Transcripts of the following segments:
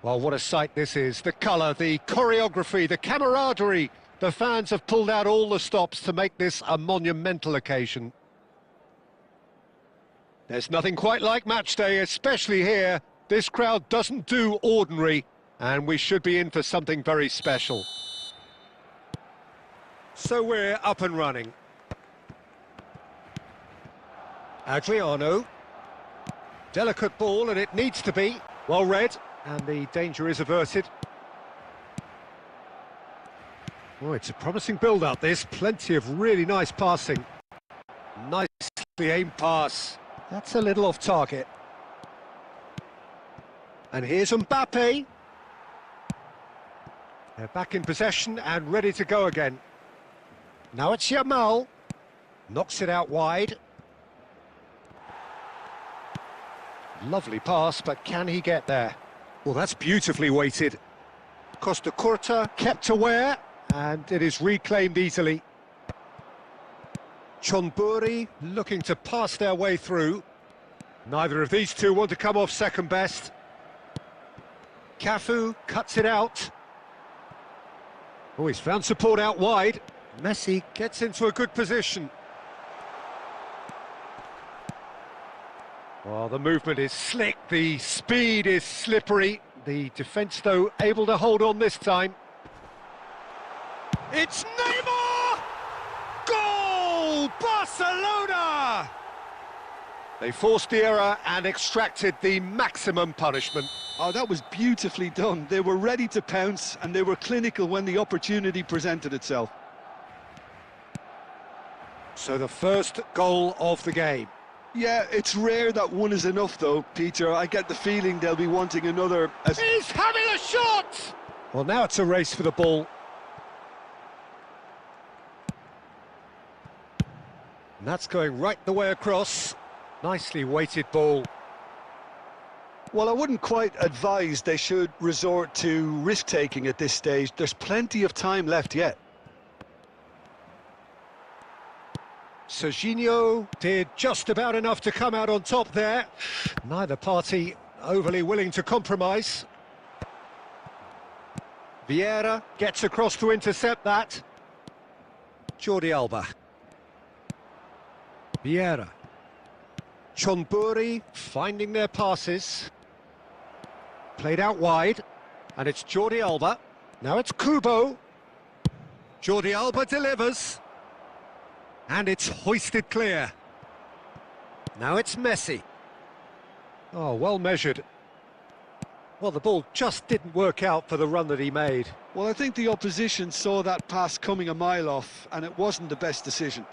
Well, what a sight this is. The colour, the choreography, the camaraderie. The fans have pulled out all the stops to make this a monumental occasion. There's nothing quite like match day, especially here. This crowd doesn't do ordinary, and we should be in for something very special. So we're up and running. Adriano. Delicate ball, and it needs to be. Well read, and the danger is averted. Oh, it's a promising build-up, this. Plenty of really nice passing. Nicely aimed pass. That's a little off target. And here's Mbappe. They're back in possession and ready to go again. Now it's Yamal. Knocks it out wide. Lovely pass, but can he get there? Well, that's beautifully weighted. Costa Curta kept aware, and it is reclaimed easily. Chonburi looking to pass their way through. Neither of these two want to come off second best. Cafu cuts it out. Oh, he's found support out wide. Messi gets into a good position. Well, the movement is slick, the speed is slippery. The defence, though, able to hold on this time. It's Neymar! Goal! Barcelona! They forced the error and extracted the maximum punishment. Oh, that was beautifully done. They were ready to pounce, and they were clinical when the opportunity presented itself. So the first goal of the game. Yeah, it's rare that one is enough, though, Peter. I get the feeling they'll be wanting another... He's having a shot! Well, now it's a race for the ball. And that's going right the way across. Nicely weighted ball. Well, I wouldn't quite advise they should resort to risk-taking at this stage. There's plenty of time left yet. Serginho did just about enough to come out on top there. Neither party overly willing to compromise. Vieira gets across to intercept that. Jordi Alba. Vieira. Chonburi finding their passes. Played out wide. And it's Jordi Alba. Now it's Kubo. Jordi Alba delivers. And it's hoisted clear. Now it's Messi. Oh, well measured. Well, the ball just didn't work out for the run that he made. Well, I think the opposition saw that pass coming a mile off, and it wasn't the best decision.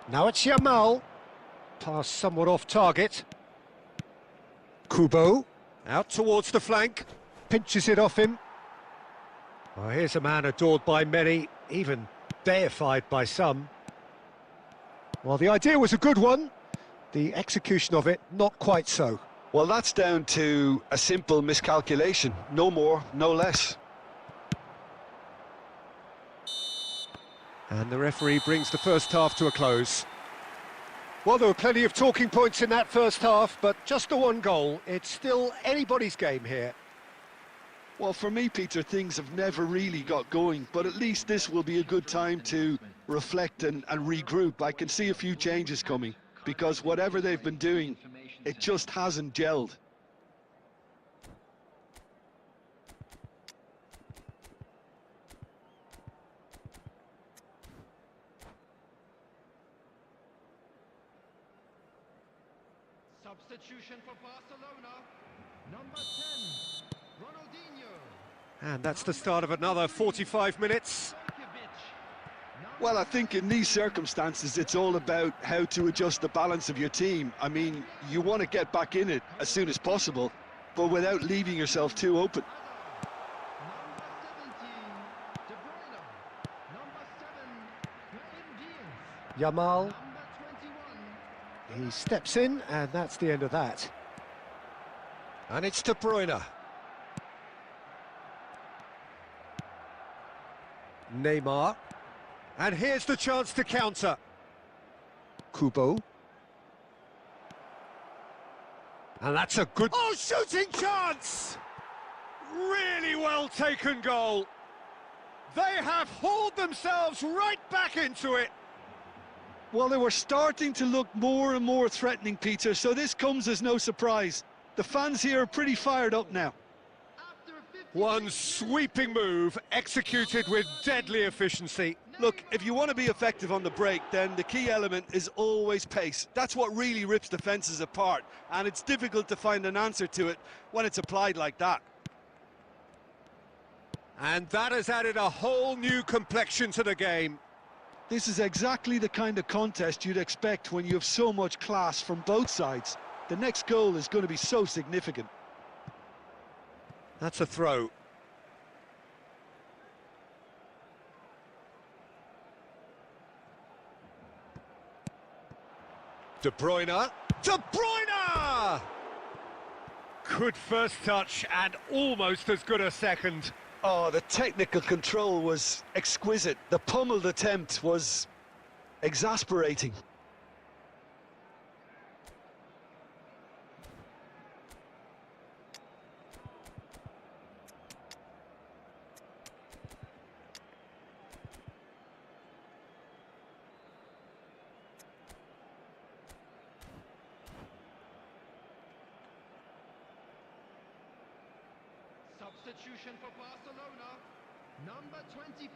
Now it's Yamal. Pass somewhat off target. Kubo. Out towards the flank. Pinches it off him. Oh, here's a man adored by many, even deified by some. Well, the idea was a good one. The execution of it, not quite so. Well, that's down to a simple miscalculation. No more, no less. And the referee brings the first half to a close. Well, there were plenty of talking points in that first half, but just the one goal. It's still anybody's game here. Well, for me, Peter, things have never really got going, but at least this will be a good time to reflect and regroup. I can see a few changes coming, because whatever they've been doing, it just hasn't gelled. Substitution for Barcelona, number 10, Ronaldinho. And that's the start of another 45 minutes. Well, I think in these circumstances, it's all about how to adjust the balance of your team. I mean, you want to get back in it as soon as possible, but without leaving yourself too open. Yamal. He steps in, and that's the end of that. And it's De Bruyne. Neymar. And here's the chance to counter. Kubo. And that's a good... Oh, shooting chance! Really well taken goal. They have hauled themselves right back into it. Well, they were starting to look more and more threatening, Peter, so this comes as no surprise. The fans here are pretty fired up now. One sweeping move, executed with deadly efficiency. Look, if you want to be effective on the break, then the key element is always pace. That's what really rips defences apart, and it's difficult to find an answer to it when it's applied like that. And that has added a whole new complexion to the game. This is exactly the kind of contest you'd expect when you have so much class from both sides. The next goal is going to be so significant. That's a throw. De Bruyne. De Bruyne! Good first touch and almost as good a second. Oh, the technical control was exquisite. The pummeled attempt was exasperating. Substitution for Barcelona, number 24.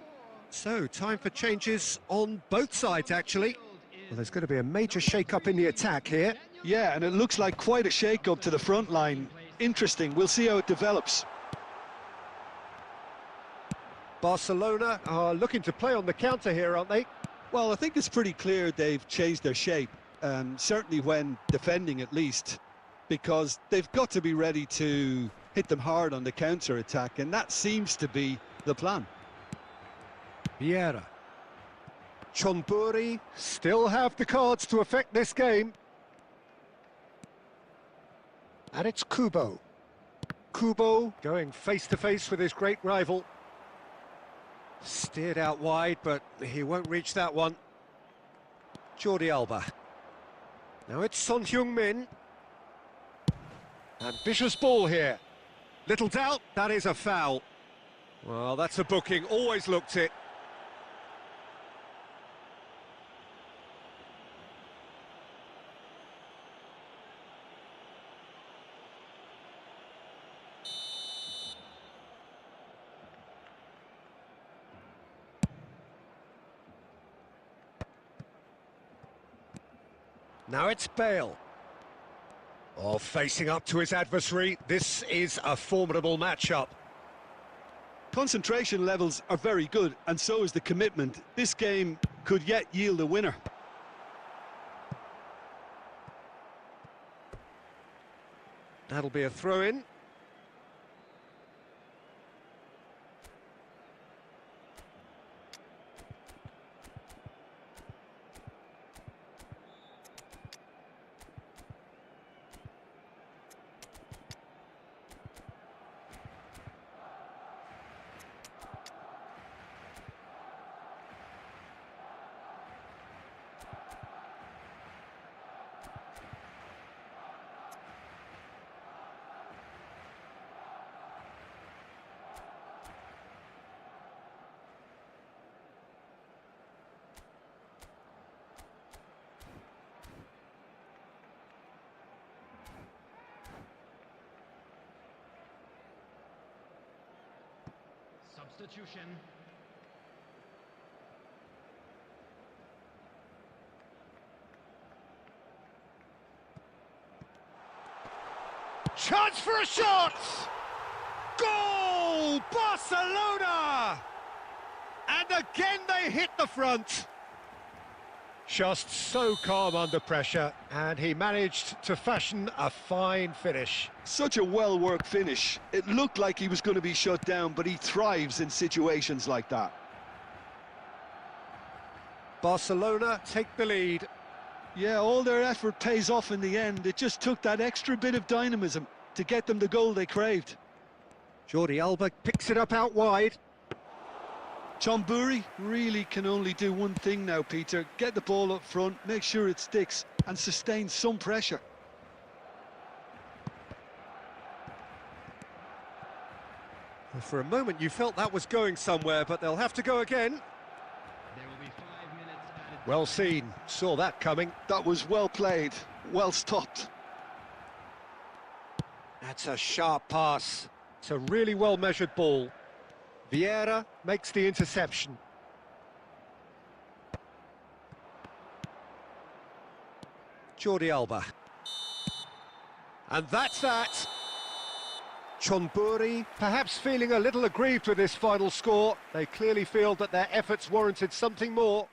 So, time for changes on both sides, actually. Well, there's going to be a major shake-up in the attack here. Yeah, and it looks like quite a shake-up to the front line. Interesting, we'll see how it develops. Barcelona are looking to play on the counter here, aren't they? Well, I think it's pretty clear they've changed their shape, certainly when defending at least, because they've got to be ready to hit them hard on the counter-attack, and that seems to be the plan. Vieira. Chonburi still have the cards to affect this game. And it's Kubo. Kubo going face-to-face with his great rival. Steered out wide, but he won't reach that one. Jordi Alba. Now it's Son Heung-min. Ambitious ball here. Little doubt, that is a foul. Well, that's a booking, always looked it. Now it's Bale. Oh, facing up to his adversary, this is a formidable matchup. Concentration levels are very good, and so is the commitment. This game could yet yield a winner. That'll be a throw-in. Substitution. Chance for a shot! Goal! Barcelona! And again they hit the front. Just so calm under pressure, and he managed to fashion a fine finish. Such a well-worked finish. It looked like he was going to be shut down, but he thrives in situations like that. Barcelona take the lead. Yeah, all their effort pays off in the end. It just took that extra bit of dynamism to get them the goal they craved. Jordi Alba picks it up out wide. Chonburi really can only do one thing now, Peter. Get the ball up front, make sure it sticks, and sustain some pressure. For a moment you felt that was going somewhere, but they'll have to go again. There will be 5 minutes added. Well seen, saw that coming. That was well played, well stopped. That's a sharp pass. It's a really well-measured ball. Vieira makes the interception. Jordi Alba. And that's that. Chonburi perhaps feeling a little aggrieved with this final score. They clearly feel that their efforts warranted something more.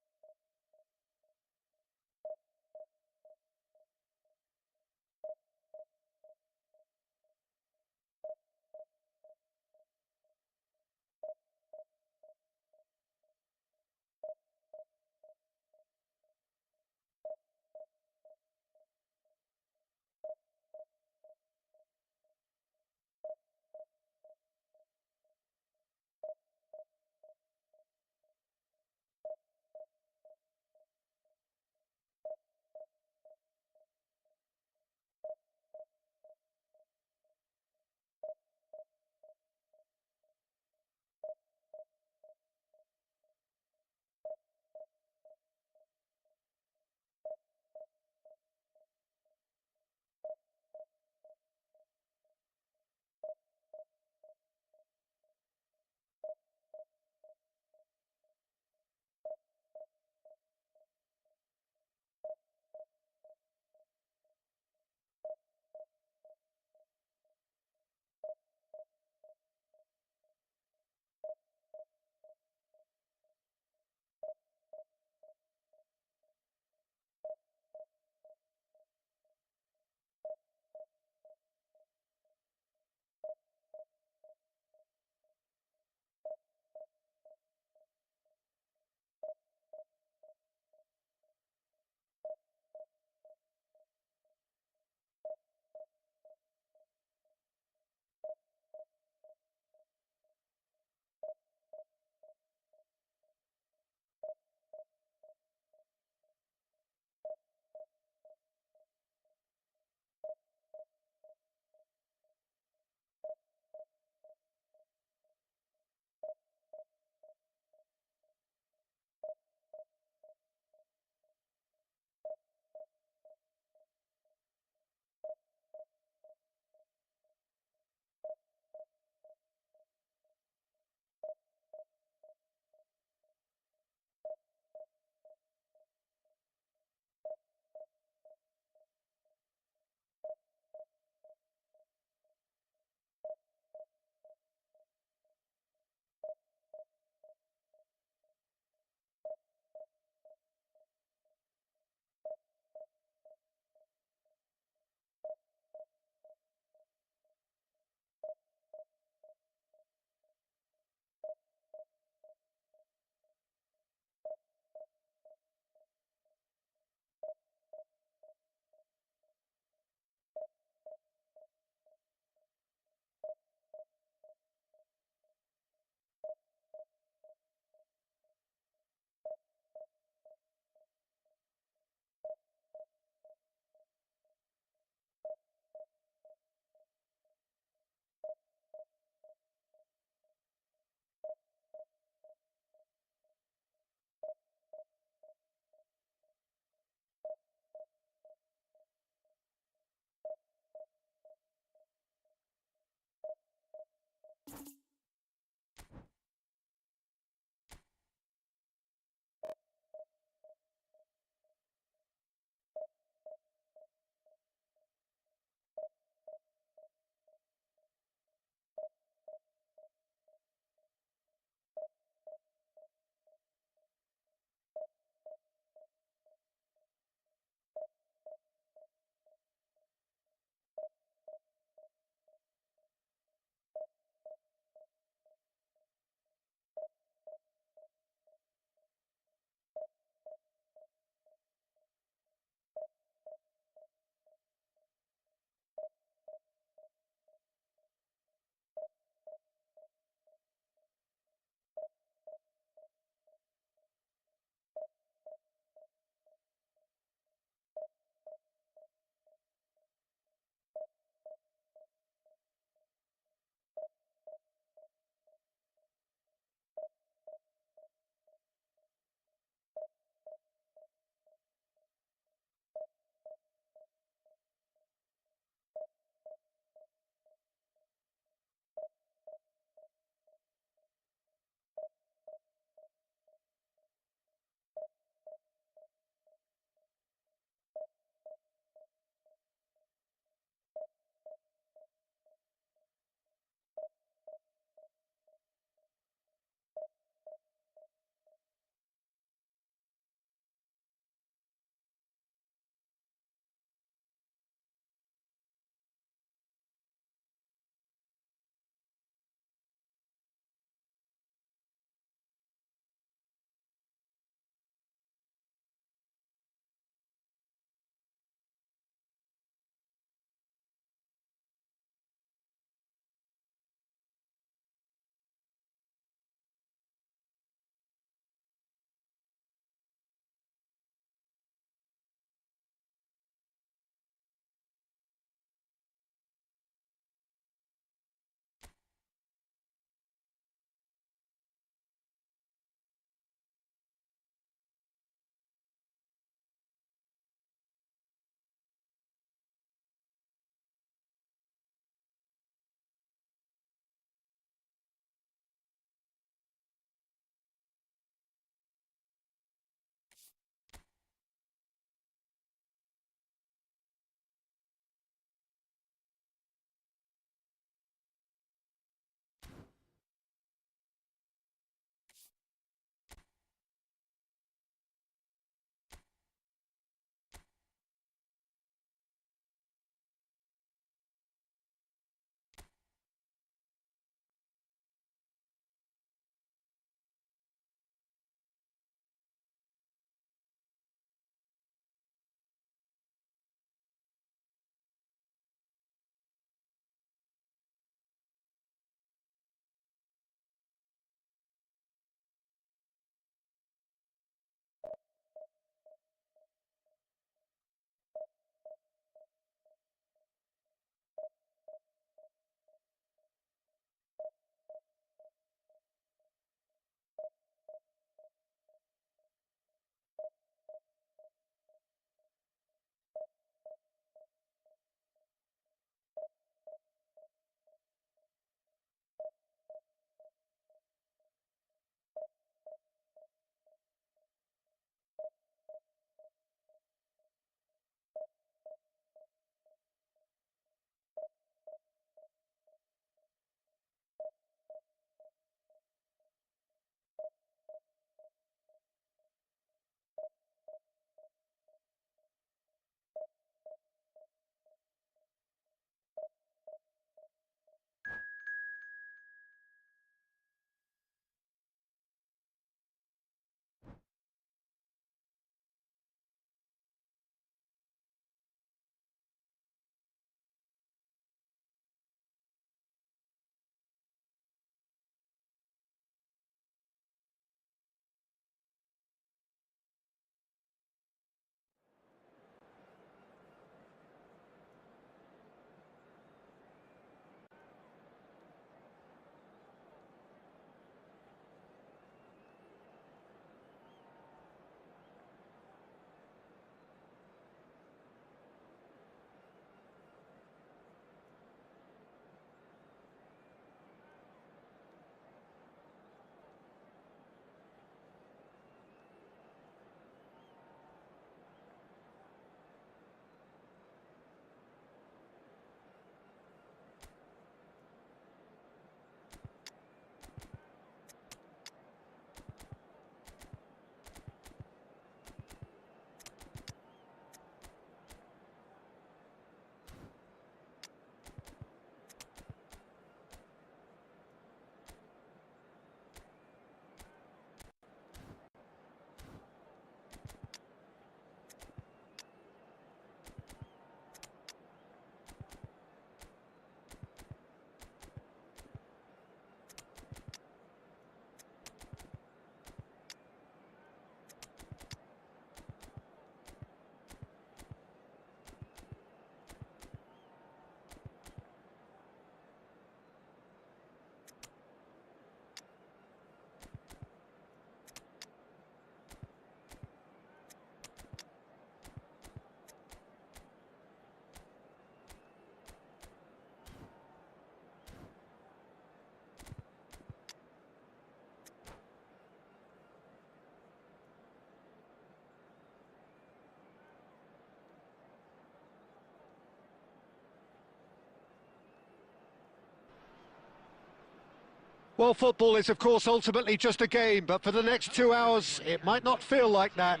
Well, football is, of course, ultimately just a game, but for the next 2 hours, it might not feel like that.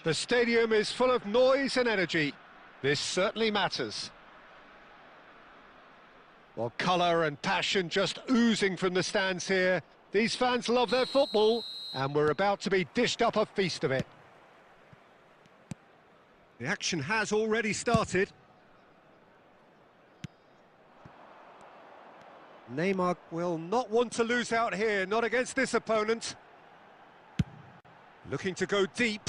The stadium is full of noise and energy. This certainly matters. Well, colour and passion just oozing from the stands here. These fans love their football, and we're about to be dished up a feast of it. The action has already started. Neymar will not want to lose out here, not against this opponent. Looking to go deep.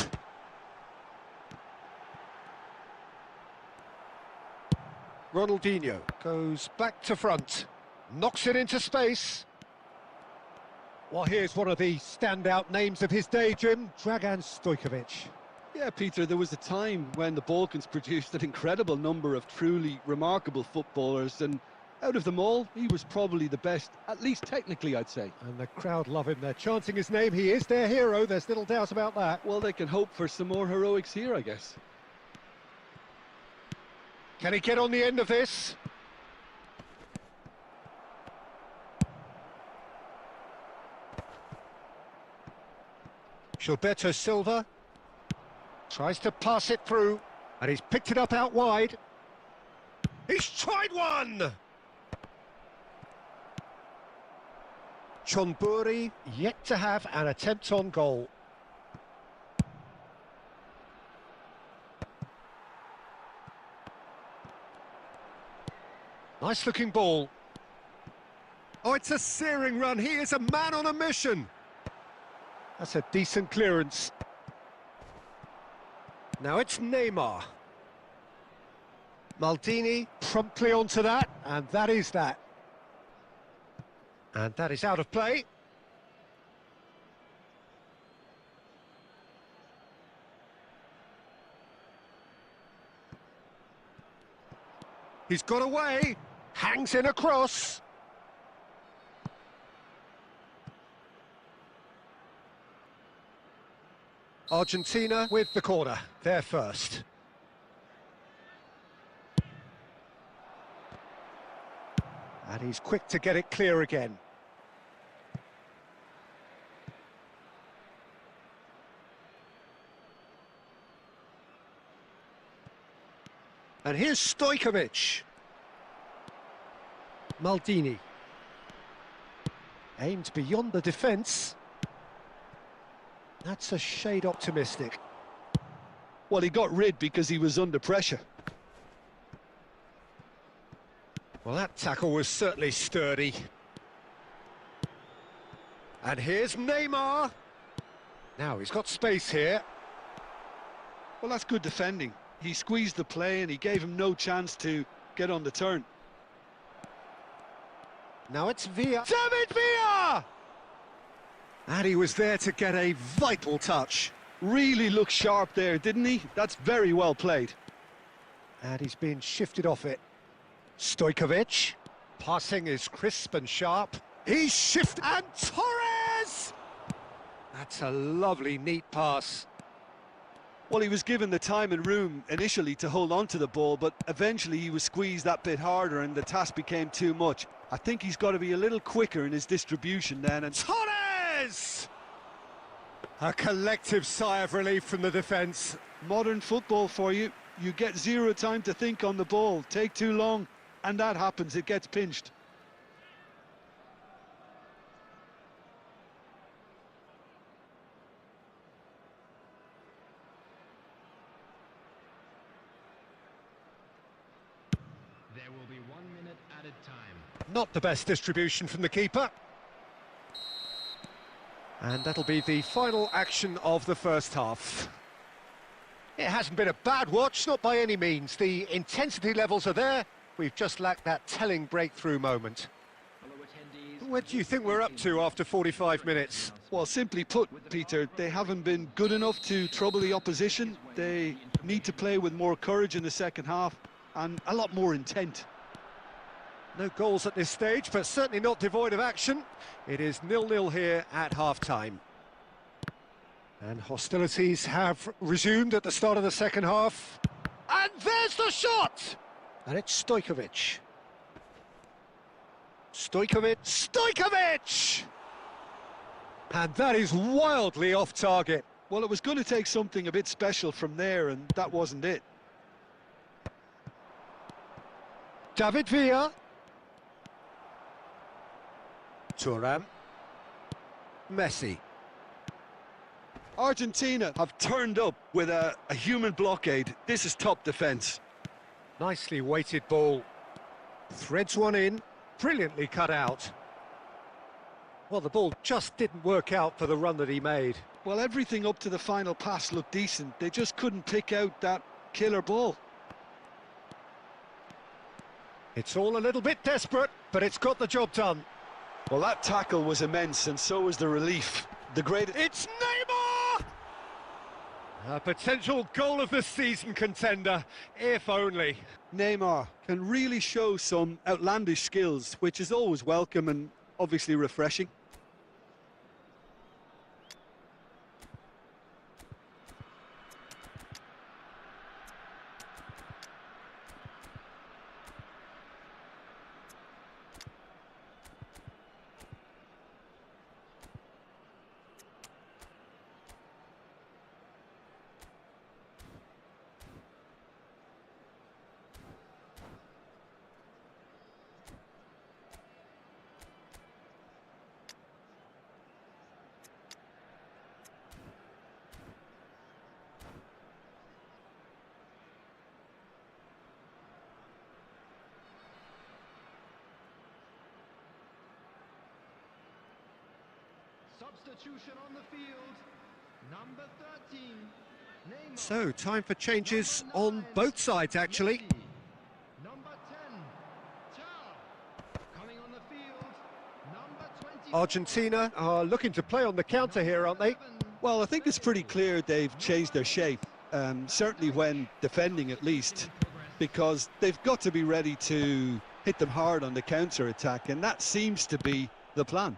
Ronaldinho goes back to front, knocks it into space. Well, here's one of the standout names of his day, Jim, Dragan Stojkovic. Yeah, Peter, there was a time when the Balkans produced an incredible number of truly remarkable footballers, and out of them all, he was probably the best, at least technically, I'd say. And the crowd love him. They're chanting his name. He is their hero. There's little doubt about that. Well, they can hope for some more heroics here, I guess. Can he get on the end of this? Gilberto Silva tries to pass it through, and he's picked it up out wide. He's tried one! Chonburi yet to have an attempt on goal. Nice looking ball. Oh, it's a searing run. He is a man on a mission. That's a decent clearance. Now it's Neymar. Maldini promptly onto that, and that is that. And that is out of play. He's got away, hangs in a cross. Argentina with the corner, they're first. And he's quick to get it clear again. And here's Stojkovic. Maldini. Aimed beyond the defence. That's a shade optimistic. Well, he got rid because he was under pressure. Well, that tackle was certainly sturdy. And here's Neymar. Now he's got space here. Well, that's good defending. He squeezed the play and he gave him no chance to get on the turn. Now it's Villa. David Villa! And he was there to get a vital touch. Really looked sharp there, didn't he? That's very well played. And he's been shifted off it. Stojkovic. Passing is crisp and sharp. He's shifted. And Torres! That's a lovely, neat pass. Well, he was given the time and room initially to hold on to the ball, but eventually he was squeezed that bit harder and the task became too much. I think he's got to be a little quicker in his distribution then. And Torres! A collective sigh of relief from the defence. Modern football for you. You get zero time to think on the ball. Take too long, and that happens. It gets pinched. There will be 1 minute added time. Not the best distribution from the keeper. And that'll be the final action of the first half. It hasn't been a bad watch, not by any means. The intensity levels are there. We've just lacked that telling breakthrough moment. What do you think we're up to after 45 minutes? Well, simply put, Peter, they haven't been good enough to trouble the opposition. They need to play with more courage in the second half and a lot more intent. No goals at this stage, but certainly not devoid of action. It is 0-0 here at half-time. And hostilities have resumed at the start of the second half. And there's the shot! And it's Stojkovic. Stojkovic! And that is wildly off target. Well, it was going to take something a bit special from there, and that wasn't it. David Villa. Thuram. Messi. Argentina have turned up with a human blockade. This is top defence. Nicely weighted ball. Threads one in. Brilliantly cut out. Well, the ball just didn't work out for the run that he made. Well, everything up to the final pass looked decent. They just couldn't pick out that killer ball. It's all a little bit desperate, but it's got the job done. Well, that tackle was immense, and so was the relief. The greatest... It's Neymar! A potential goal of the season contender, if only. Neymar can really show some outlandish skills, which is always welcome and obviously refreshing. Substitution on the field. Number 13. Neymar. So, time for changes on both sides, actually. Messi. Number 10. Tau. Coming on the field. Number 20. Argentina are looking to play on the counter here, aren't they? Well, I think it's pretty clear they've changed their shape, certainly when defending at least, because they've got to be ready to hit them hard on the counter-attack, and that seems to be the plan.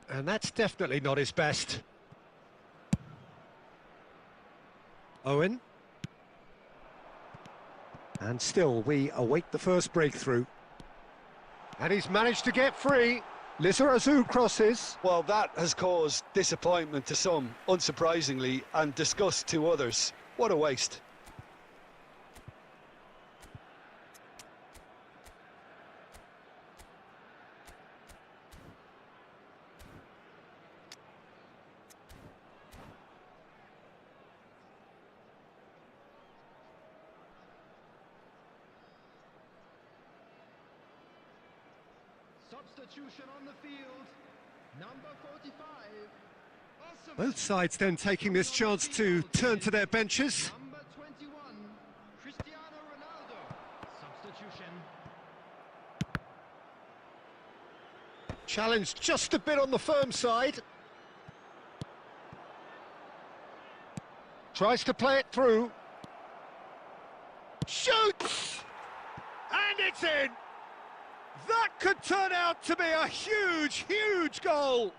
And that's definitely not his best. Owen. And still, we await the first breakthrough. And he's managed to get free. Lizarazu crosses. Well, that has caused disappointment to some, unsurprisingly, and disgust to others. What a waste. Substitution on the field. Number 45. Both sides then taking this chance to turn to their benches. Number 21. Cristiano Ronaldo. Substitution. Challenged just a bit on the firm side. Tries to play it through. Shoots! And it's in! That could turn out to be a huge, huge goal!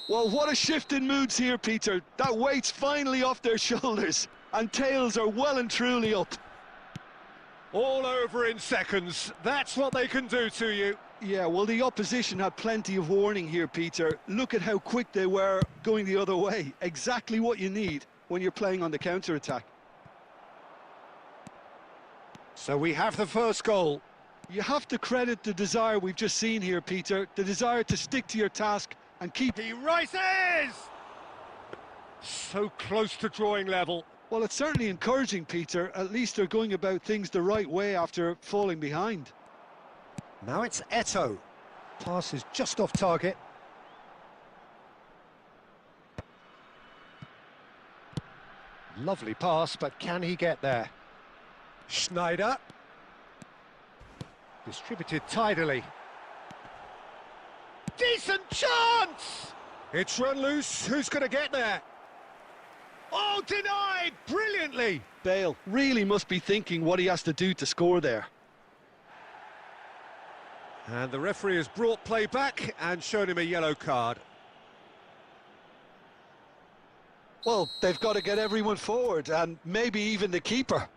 Well, what a shift in moods here, Peter. That weight's finally off their shoulders, and tails are well and truly up. All over in seconds. That's what they can do to you. Yeah, well, the opposition had plenty of warning here, Peter. Look at how quick they were going the other way. Exactly what you need when you're playing on the counter-attack. So we have the first goal. You have to credit the desire we've just seen here, Peter. The desire to stick to your task and keep... He rises! So close to drawing level. Well, it's certainly encouraging, Peter. At least they're going about things the right way after falling behind. Now it's Eto'o. Pass is just off target. Lovely pass, but can he get there? Schneider. Distributed tidily. Decent chance! It's run loose. Who's going to get there? Oh, denied! Brilliantly! Bale really must be thinking what he has to do to score there. And the referee has brought play back and shown him a yellow card. Well, they've got to get everyone forward, and maybe even the keeper.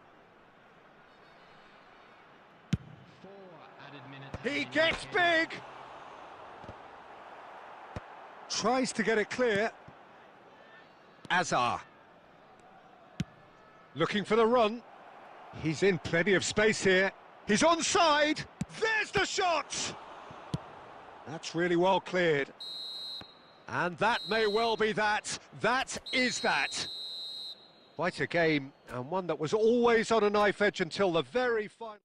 He gets big! Tries to get it clear. Azar. Looking for the run. He's in plenty of space here. He's onside! There's the shot! That's really well cleared. And that may well be that. That is that. Quite a game, and one that was always on a knife edge until the very final.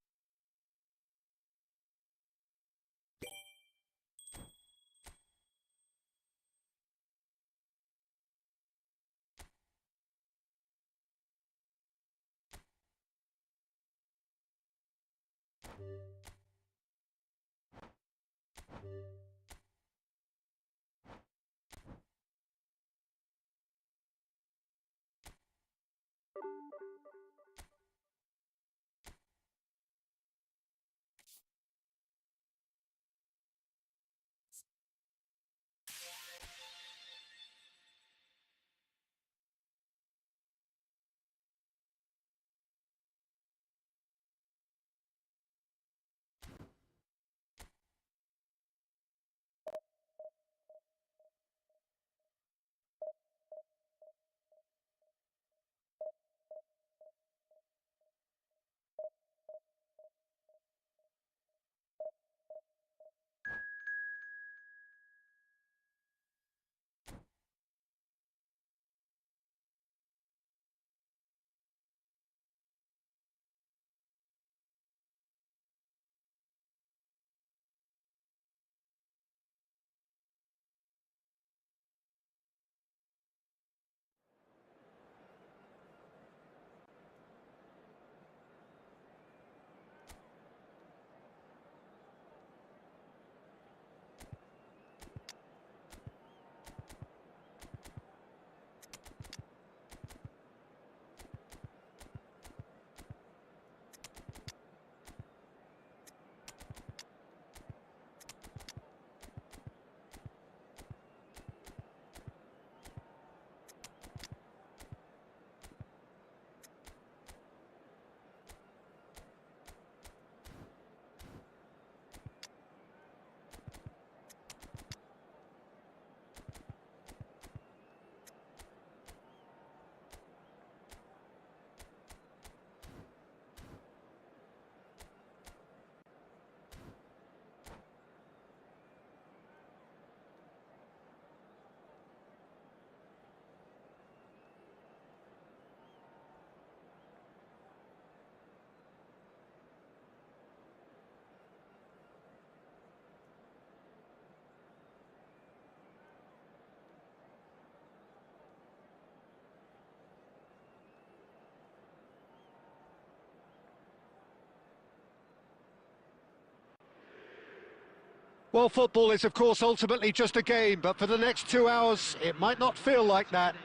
Well, football is, of course, ultimately just a game, but for the next 2 hours, it might not feel like that.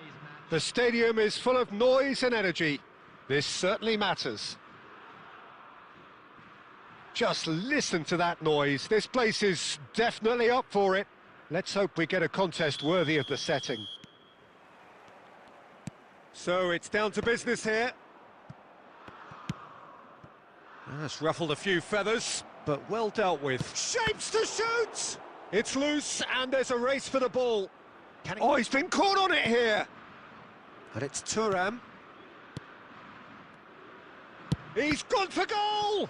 The stadium is full of noise and energy. This certainly matters. Just listen to that noise. This place is definitely up for it. Let's hope we get a contest worthy of the setting. So it's down to business here. That's ruffled a few feathers, but well dealt with. Shapes to shoot! It's loose, and there's a race for the ball. Oh, he's been caught on it here. And it's Thuram. He's gone for goal!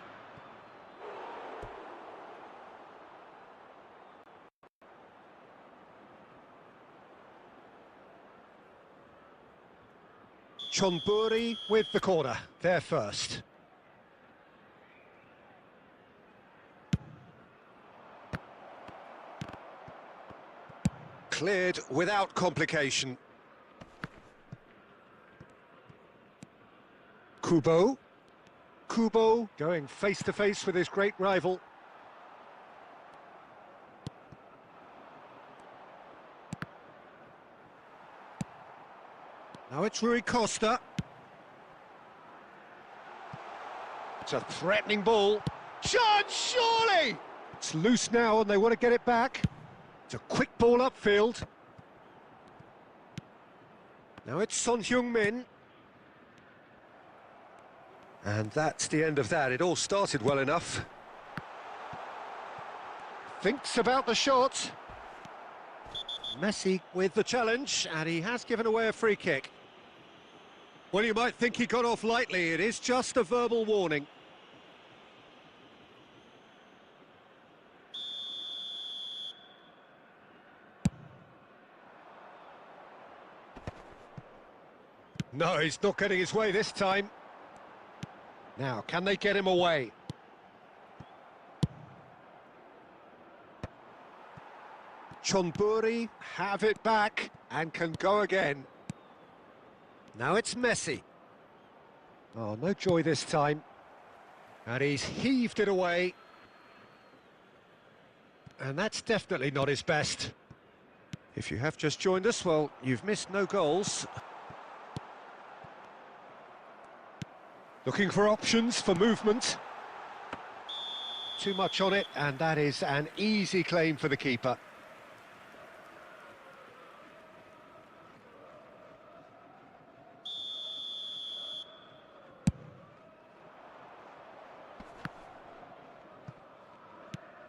Chonburi with the corner, there first. Cleared without complication. Kubo. Kubo going face-to-face with his great rival. Now it's Rui Costa. It's a threatening ball. Chance, surely! It's loose now and they want to get it back. It's a quick ball upfield. Now it's Son Heung-min. And that's the end of that. It all started well enough. Thinks about the shot. Messi with the challenge, and he has given away a free kick. Well, you might think he got off lightly. It is just a verbal warning. No, he's not getting his way this time. Now, can they get him away? Chonburi have it back and can go again. Now it's Messi. Oh, no joy this time. And he's heaved it away. And that's definitely not his best. If you have just joined us, well, you've missed no goals. Looking for options for movement. Too much on it, and that is an easy claim for the keeper.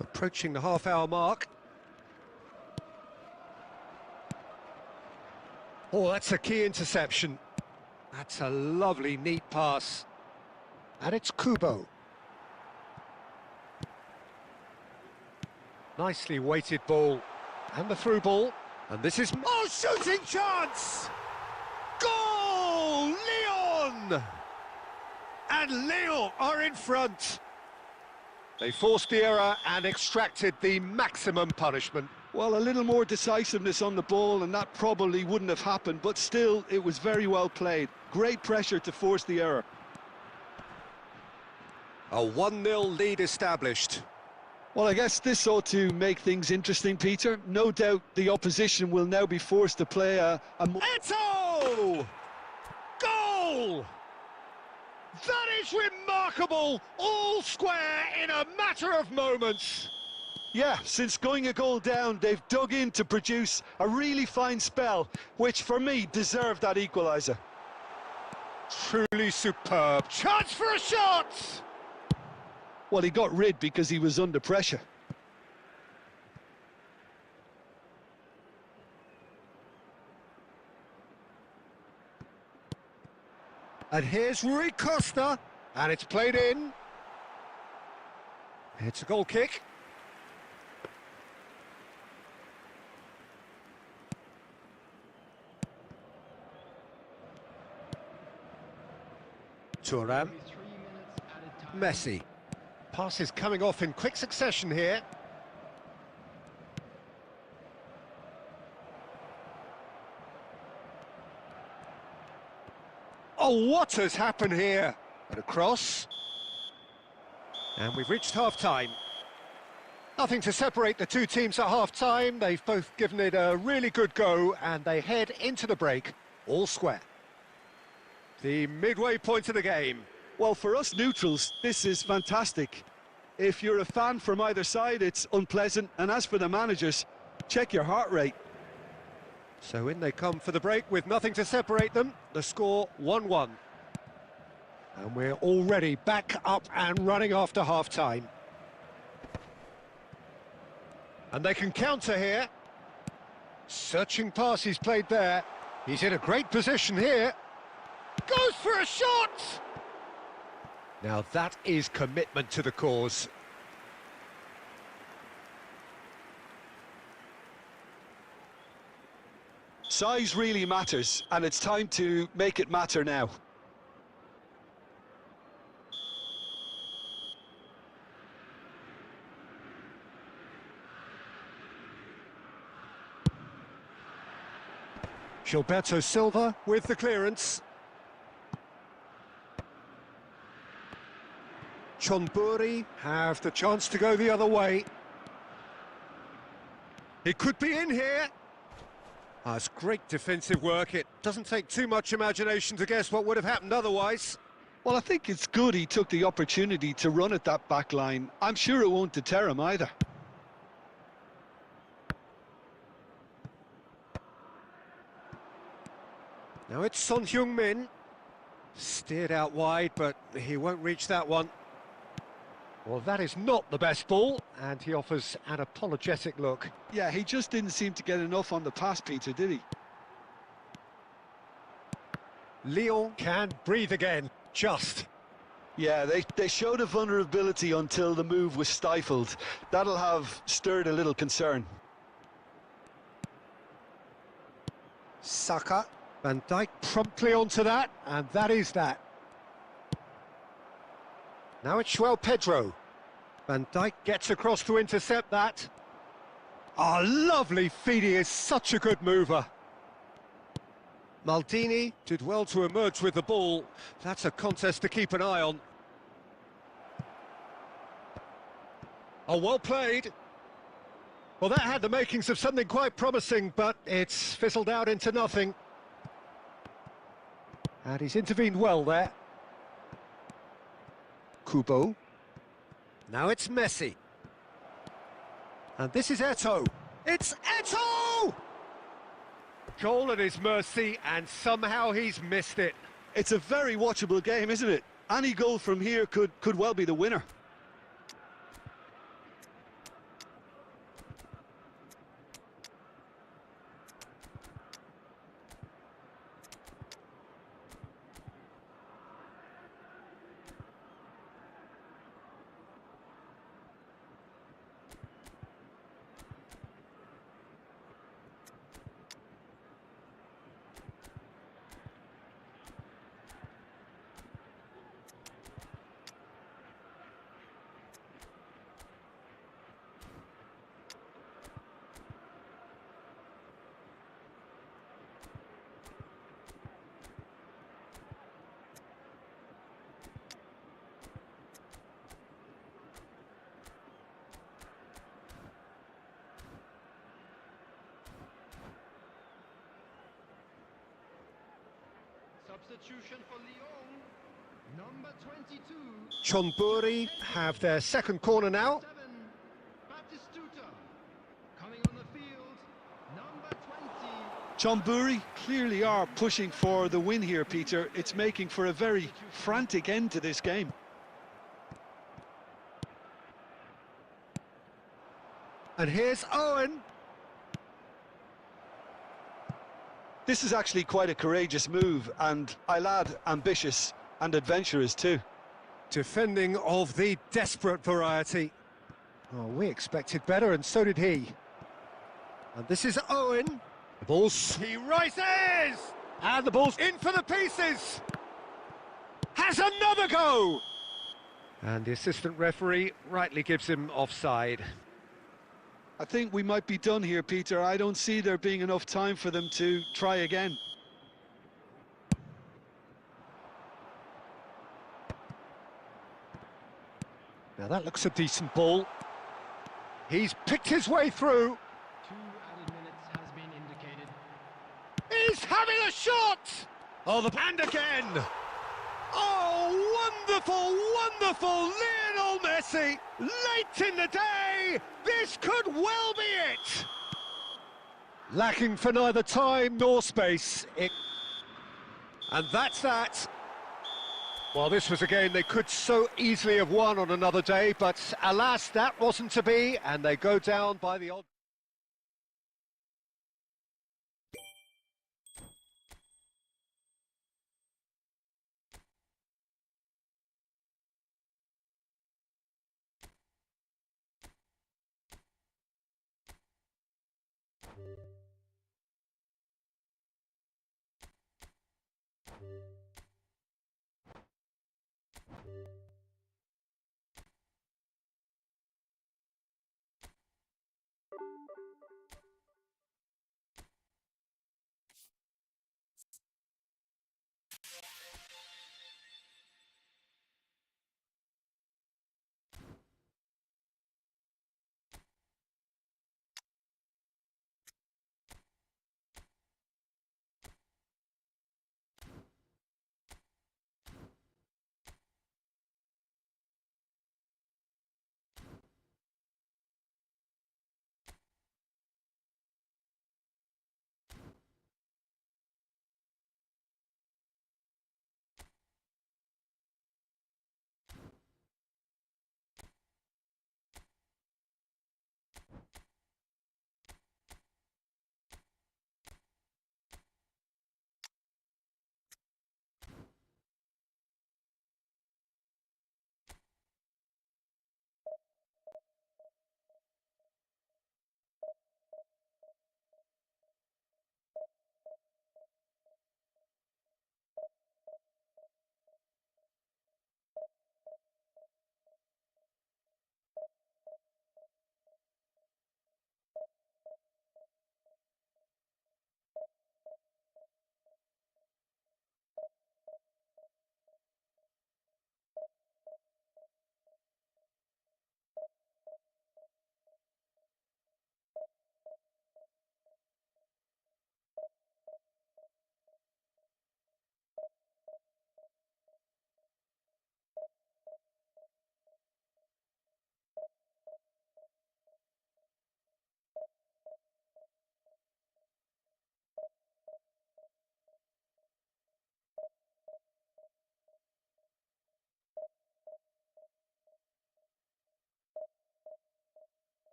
Approaching the half-hour mark. Oh, that's a key interception. That's a lovely, neat pass. And it's Kubo. Nicely weighted ball. And the through ball. And this is... Oh, shooting chance! Goal! Lyon! And Lyon are in front. They forced the error and extracted the maximum punishment. Well, a little more decisiveness on the ball and that probably wouldn't have happened, but still, it was very well played. Great pressure to force the error. A 1-0 lead established. Well, I guess this ought to make things interesting, Peter. No doubt the opposition will now be forced to play a Eto'o! Goal! That is remarkable! All square in a matter of moments. Yeah, since going a goal down, they've dug in to produce a really fine spell, which for me deserved that equaliser. Truly superb. Chance for a shot! Well, he got rid because he was under pressure. And here's Rui Costa, and it's played in. It's a goal kick. Thuram. Messi. Passes coming off in quick succession here. Oh, what has happened here? And a cross. And we've reached half-time. Nothing to separate the two teams at half-time. They've both given it a really good go, and they head into the break all square. The midway point of the game. Well, for us neutrals, this is fantastic. If you're a fan from either side, it's unpleasant. And as for the managers, check your heart rate. So in they come for the break with nothing to separate them. The score 1-1. And we're already back up and running after half-time. And they can counter here. Searching pass he's played there. He's in a great position here. Goes for a shot! Now that is commitment to the cause. Size really matters, and it's time to make it matter now. Gilberto Silva with the clearance. Chonburi have the chance to go the other way. It could be in here. Oh, it's great defensive work. It doesn't take too much imagination to guess what would have happened otherwise. Well, I think it's good he took the opportunity to run at that back line. I'm sure it won't deter him either. Now it's Son Heung-min. Steered out wide, but he won't reach that one. Well, that is not the best ball, and he offers an apologetic look. Yeah, he just didn't seem to get enough on the pass, Peter, did he? Lyon can breathe again, just. Yeah, they showed a vulnerability until the move was stifled. That'll have stirred a little concern. Saka. Van Dijk promptly onto that, and that is that. Now it's João Pedro. Van Dijk gets across to intercept that. Ah, lovely feed, he is such a good mover. Maldini did well to emerge with the ball. That's a contest to keep an eye on. Oh, well played. Well, that had the makings of something quite promising, but it's fizzled out into nothing. And he's intervened well there. Kubo. Now it's Messi. And this is Eto'o. It's Eto'o! Goal at his mercy, and somehow he's missed it. It's a very watchable game, isn't it? Any goal from here could well be the winner. Substitution for Lyon. Number 22. Chonburi have their second corner now. 7. Batistuta. Coming on the field. Number 20. Chonburi clearly are pushing for the win here, Peter. It's making for a very frantic end to this game. And here's Owen. This is actually quite a courageous move, and I'll add ambitious and adventurous too. Defending of the desperate variety. Oh, we expected better, and so did he. And this is Owen. The ball's... He rises! And the ball's in for the pieces! Has another go! And the assistant referee rightly gives him offside. I think we might be done here, Peter. I don't see there being enough time for them to try again. Now that looks a decent ball. He's picked his way through. 2 added minutes has been indicated. He's having a shot! Oh, and again! Oh, wonderful, wonderful Lionel Messi! Late in the day, this could well be it! Lacking for neither time nor space. And that's that. Well, this was a game they could so easily have won on another day, but alas, that wasn't to be, and they go down by the odd...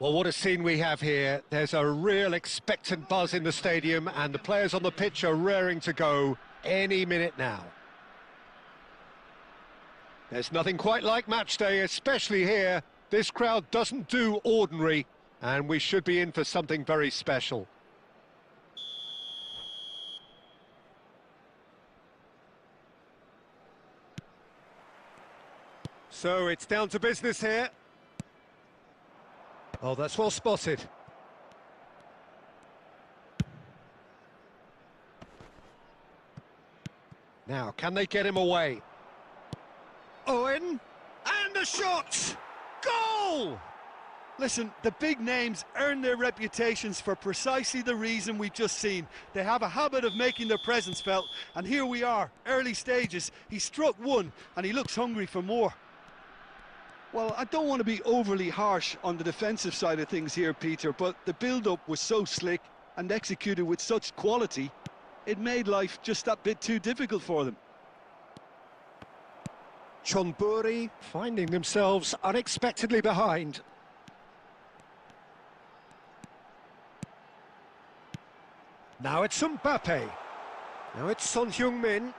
Well, what a scene we have here. There's a real expectant buzz in the stadium, and the players on the pitch are raring to go any minute now. There's nothing quite like match day, especially here. This crowd doesn't do ordinary, and we should be in for something very special. So it's down to business here. Oh, that's well spotted. Now, can they get him away? Owen, and the shot! Goal! Listen, the big names earn their reputations for precisely the reason we've just seen. They have a habit of making their presence felt, and here we are, early stages. He struck one, and he looks hungry for more. Well, I don't want to be overly harsh on the defensive side of things here, Peter, but the build-up was so slick and executed with such quality, it made life just that bit too difficult for them. Chonburi finding themselves unexpectedly behind. Now it's Mbappe. Now it's Son Heung-min.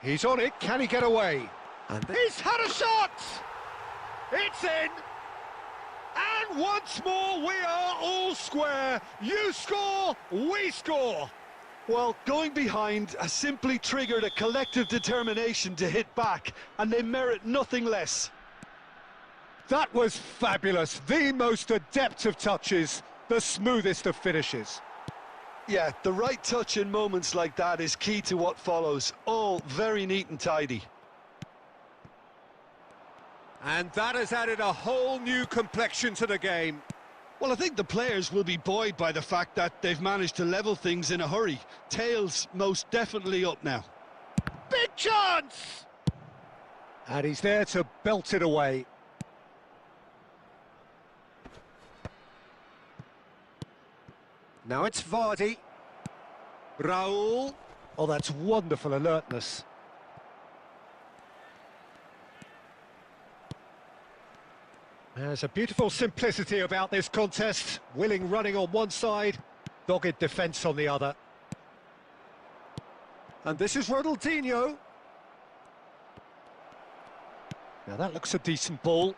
He's on it, can he get away? And he's had a shot! It's in! And once more we are all square. You score, we score! Well, going behind has simply triggered a collective determination to hit back, and they merit nothing less. That was fabulous, the most adept of touches, the smoothest of finishes. Yeah, the right touch in moments like that is key to what follows. All very neat and tidy. And that has added a whole new complexion to the game. Well, I think the players will be buoyed by the fact that they've managed to level things in a hurry. Tails most definitely up now. Big chance! And he's there to belt it away. Now it's Vardy. Raul. Oh, that's wonderful alertness. There's a beautiful simplicity about this contest. Willing running on one side, dogged defence on the other. And this is Ronaldinho. Now that looks a decent ball.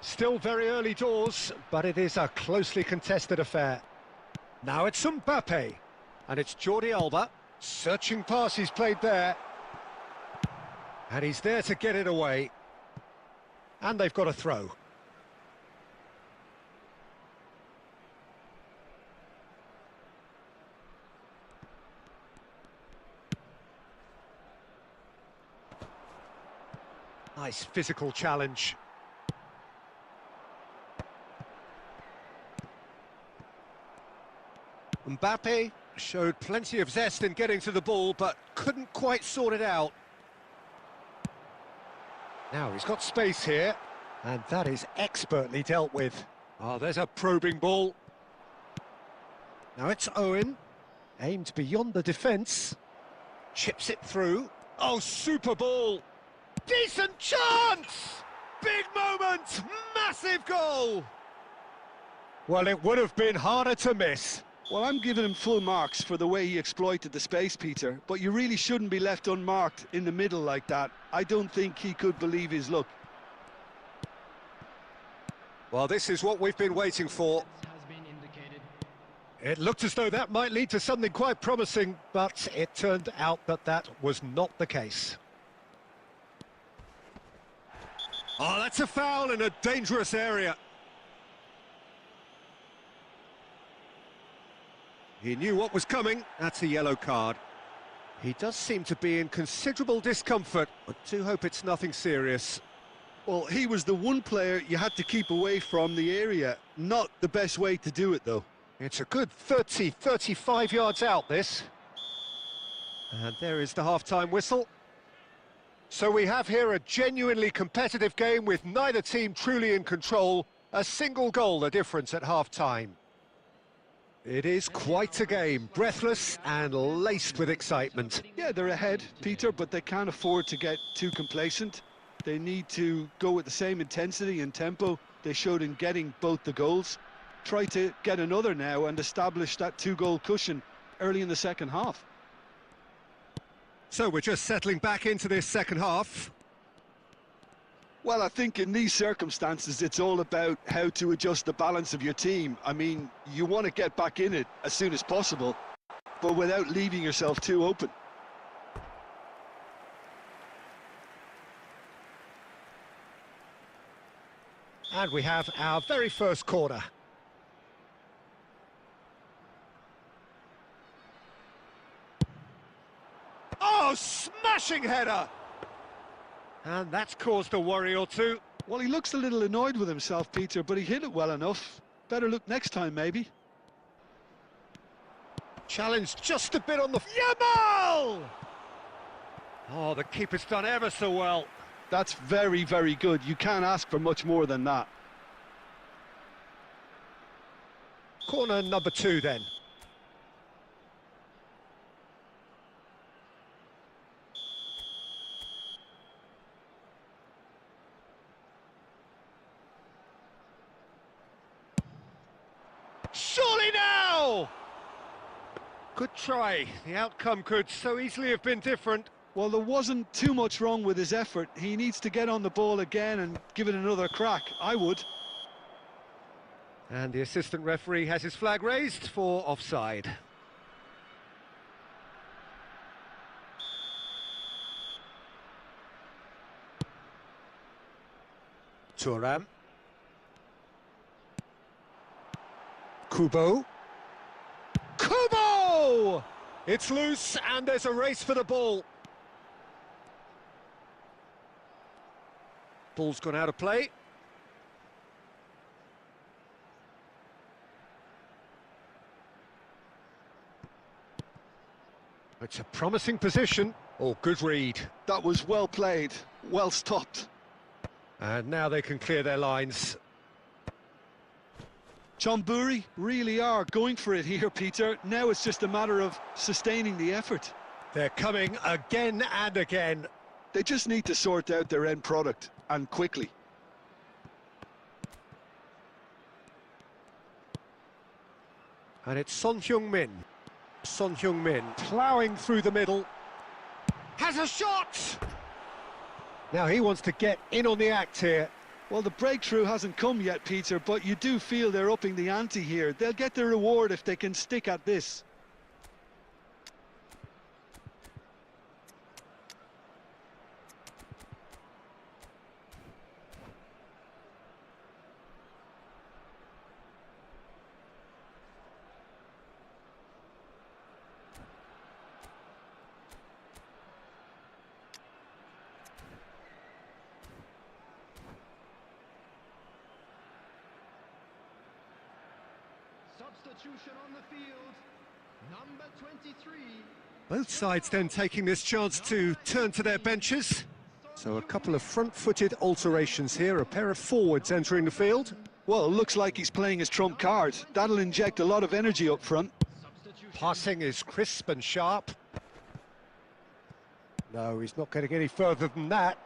Still very early doors, but it is a closely contested affair. Now it's Mbappe, and it's Jordi Alba. Searching pass he's played there. And he's there to get it away. And they've got a throw. Nice physical challenge. Mbappe showed plenty of zest in getting to the ball, but couldn't quite sort it out. Now he's got space here, and that is expertly dealt with. Oh, there's a probing ball. Now it's Owen, aimed beyond the defence. Chips it through. Oh, super ball! Decent chance! Big moment! Massive goal! Well, it would have been harder to miss. Well, I'm giving him full marks for the way he exploited the space, Peter, but you really shouldn't be left unmarked in the middle like that. I don't think he could believe his luck. Well, this is what we've been waiting for. It looked as though that might lead to something quite promising, but it turned out that that was not the case. Oh, that's a foul in a dangerous area. He knew what was coming. That's a yellow card. He does seem to be in considerable discomfort. I do hope it's nothing serious. Well, he was the one player you had to keep away from the area. Not the best way to do it, though. It's a good 30, 35 yards out, this. And there is the half-time whistle. So we have here a genuinely competitive game with neither team truly in control. A single goal the difference at half-time. It is quite a game, breathless and laced with excitement. Yeah, they're ahead, Peter, but they can't afford to get too complacent. They need to go with the same intensity and tempo they showed in getting both the goals. Try to get another now and establish that two-goal cushion early in the second half. So we're just settling back into this second half. Well, I think in these circumstances, it's all about how to adjust the balance of your team. I mean, you want to get back in it as soon as possible, but without leaving yourself too open. And we have our very first corner. Oh, smashing header! And that's caused a worry or two. Well, he looks a little annoyed with himself, Peter, but he hit it well enough. Better look next time, maybe. Challenged just a bit on the... Yamal! Oh, the keeper's done ever so well. That's very, very good. You can't ask for much more than that. Corner number 2 then. Surely now! Good try. The outcome could so easily have been different. Well, there wasn't too much wrong with his effort. He needs to get on the ball again and give it another crack. I would. And the assistant referee has his flag raised for offside. Thuram. Kubo. Kubo! It's loose and there's a race for the ball. Ball's gone out of play. It's a promising position. Oh, good read. That was well played, well stopped. And now they can clear their lines. Chonburi really are going for it here, Peter. Now it's just a matter of sustaining the effort. They're coming again and again. They just need to sort out their end product, and quickly. And it's Son Heung-min. Son Heung-min ploughing through the middle. Has a shot! Now he wants to get in on the act here. Well, the breakthrough hasn't come yet, Peter, but you do feel they're upping the ante here. They'll get their reward if they can stick at this. Substitution on the field, number 23. Both sides then taking this chance to turn to their benches. So a couple of front-footed alterations here, a pair of forwards entering the field. Well, it looks like he's playing his trump card. That'll inject a lot of energy up front. Passing is crisp and sharp. No, he's not getting any further than that.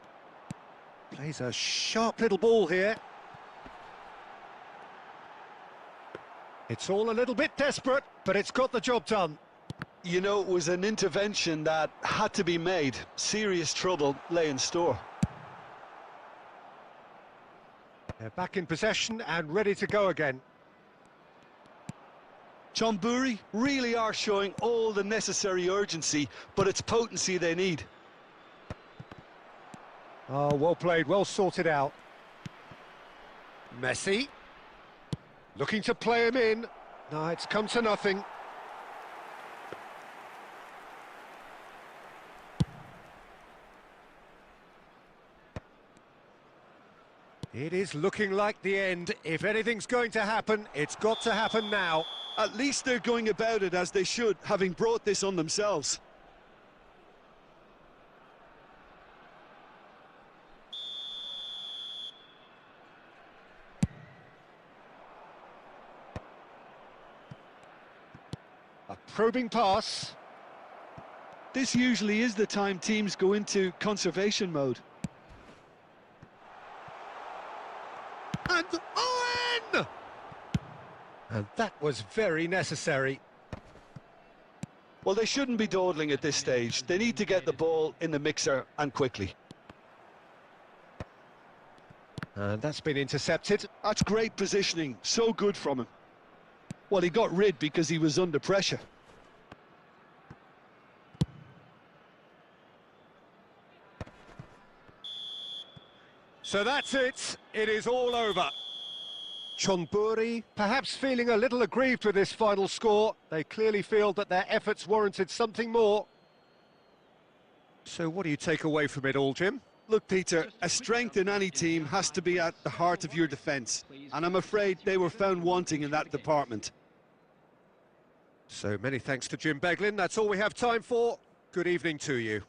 Plays a sharp little ball here. It's all a little bit desperate, but it's got the job done. You know, it was an intervention that had to be made. Serious trouble lay in store. They're back in possession and ready to go again. Chonburi really are showing all the necessary urgency, but it's potency they need. Oh, well played, well sorted out. Messi. Looking to play him in. No, it's come to nothing. It is looking like the end. If anything's going to happen, it's got to happen now. At least they're going about it as they should, having brought this on themselves. A probing pass. This usually is the time teams go into conservation mode. Owen! And that was very necessary. Well, they shouldn't be dawdling at this stage. They need to get the ball in the mixer and quickly. And that's been intercepted. That's great positioning. So good from him. Well, he got rid because he was under pressure. So that's it. It is all over. Chonburi perhaps feeling a little aggrieved with this final score. They clearly feel that their efforts warranted something more. So what do you take away from it all, Jim? Look, Peter, a strength in any team has to be at the heart of your defence. And I'm afraid they were found wanting in that department. So many thanks to Jim Beglin. That's all we have time for. Good evening to you.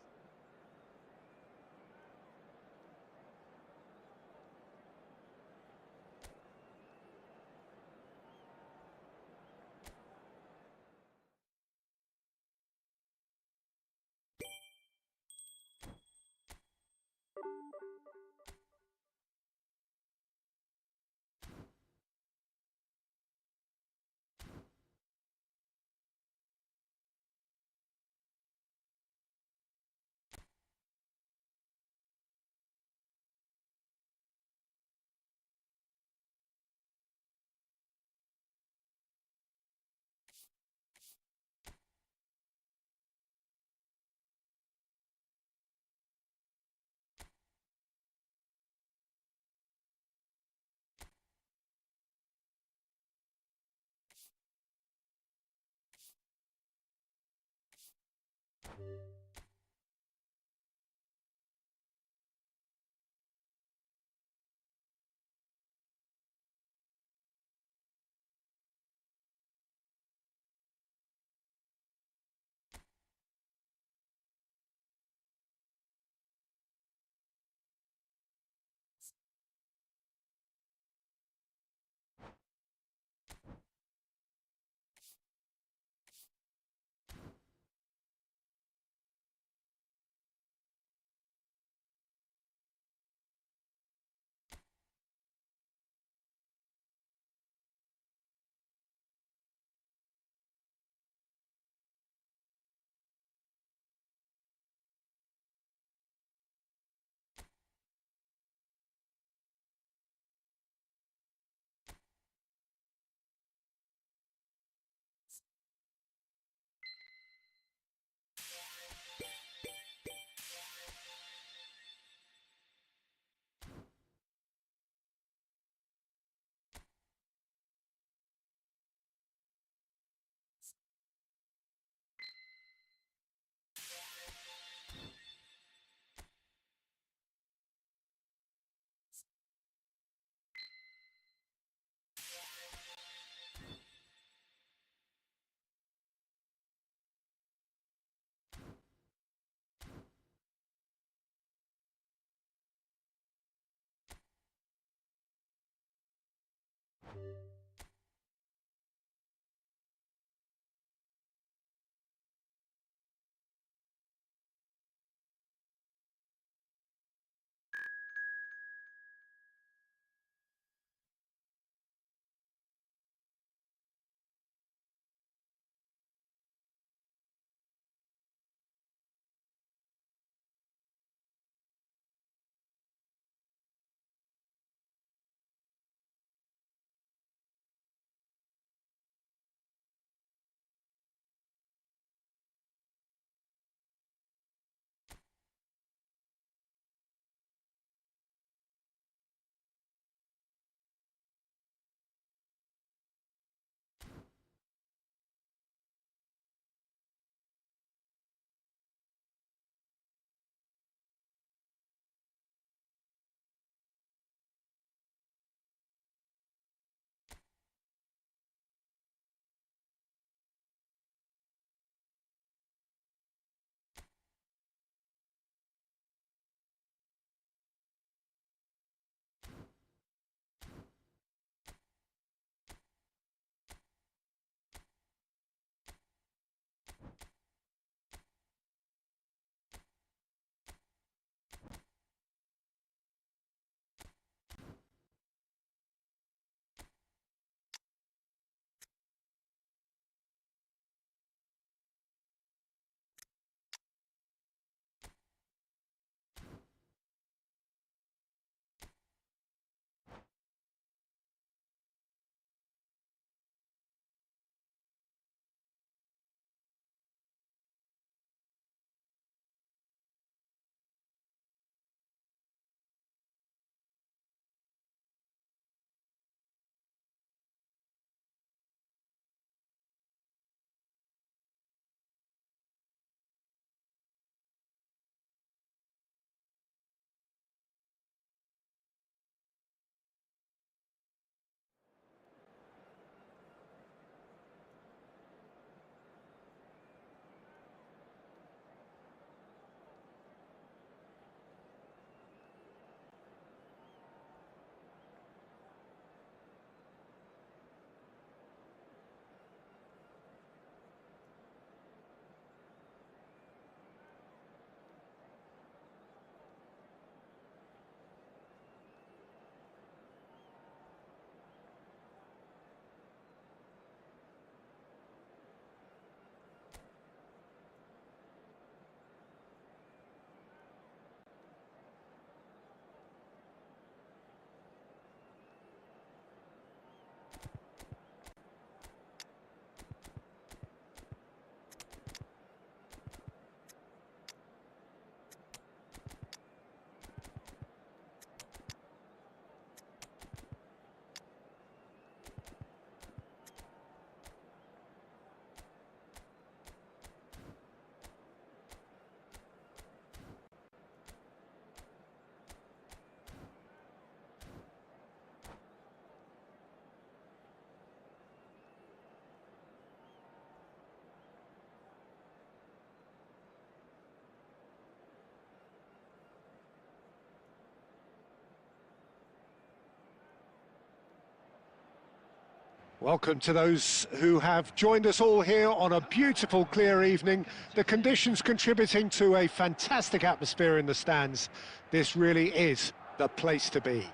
Welcome to those who have joined us all here on a beautiful, clear evening. The conditions contributing to a fantastic atmosphere in the stands. This really is the place to be.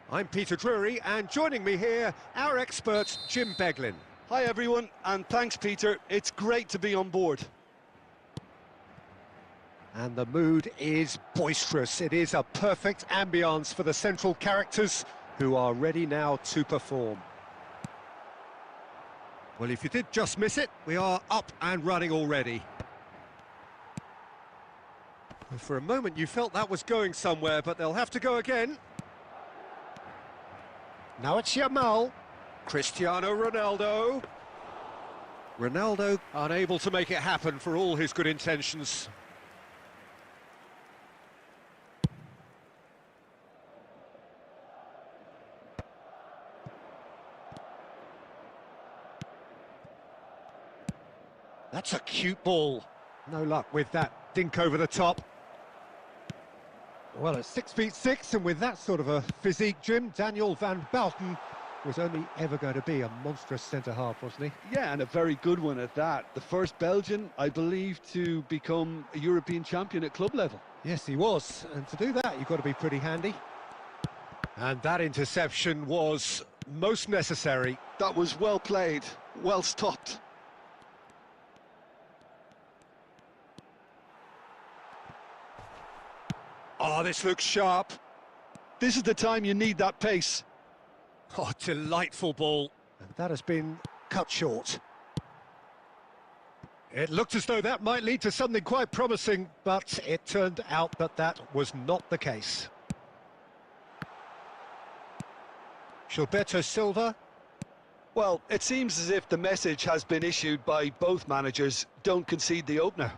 I'm Peter Drury, and joining me here, our expert, Jim Beglin. Hi everyone, and thanks Peter. It's great to be on board. And the mood is boisterous. It is a perfect ambience for the central characters who are ready now to perform. Well, if you did just miss it, we are up and running already. For a moment you felt that was going somewhere, but they'll have to go again. Now it's Yamal. Cristiano Ronaldo. Ronaldo unable to make it happen for all his good intentions. That's a cute ball. No luck with that dink over the top. Well, at 6'6", and with that sort of a physique, Jim, Daniel van Bouten was only ever going to be a monstrous centre-half, wasn't he? Yeah, and a very good one at that. The first Belgian, I believe, to become a European champion at club level. Yes, he was. And to do that, you've got to be pretty handy. And that interception was most necessary. That was well played, well stopped. Oh, this looks sharp. This is the time you need that pace. Oh, delightful ball. And that has been cut short. It looked as though that might lead to something quite promising, but it turned out that that was not the case. Gilberto Silva. Well, it seems as if the message has been issued by both managers: don't concede the opener.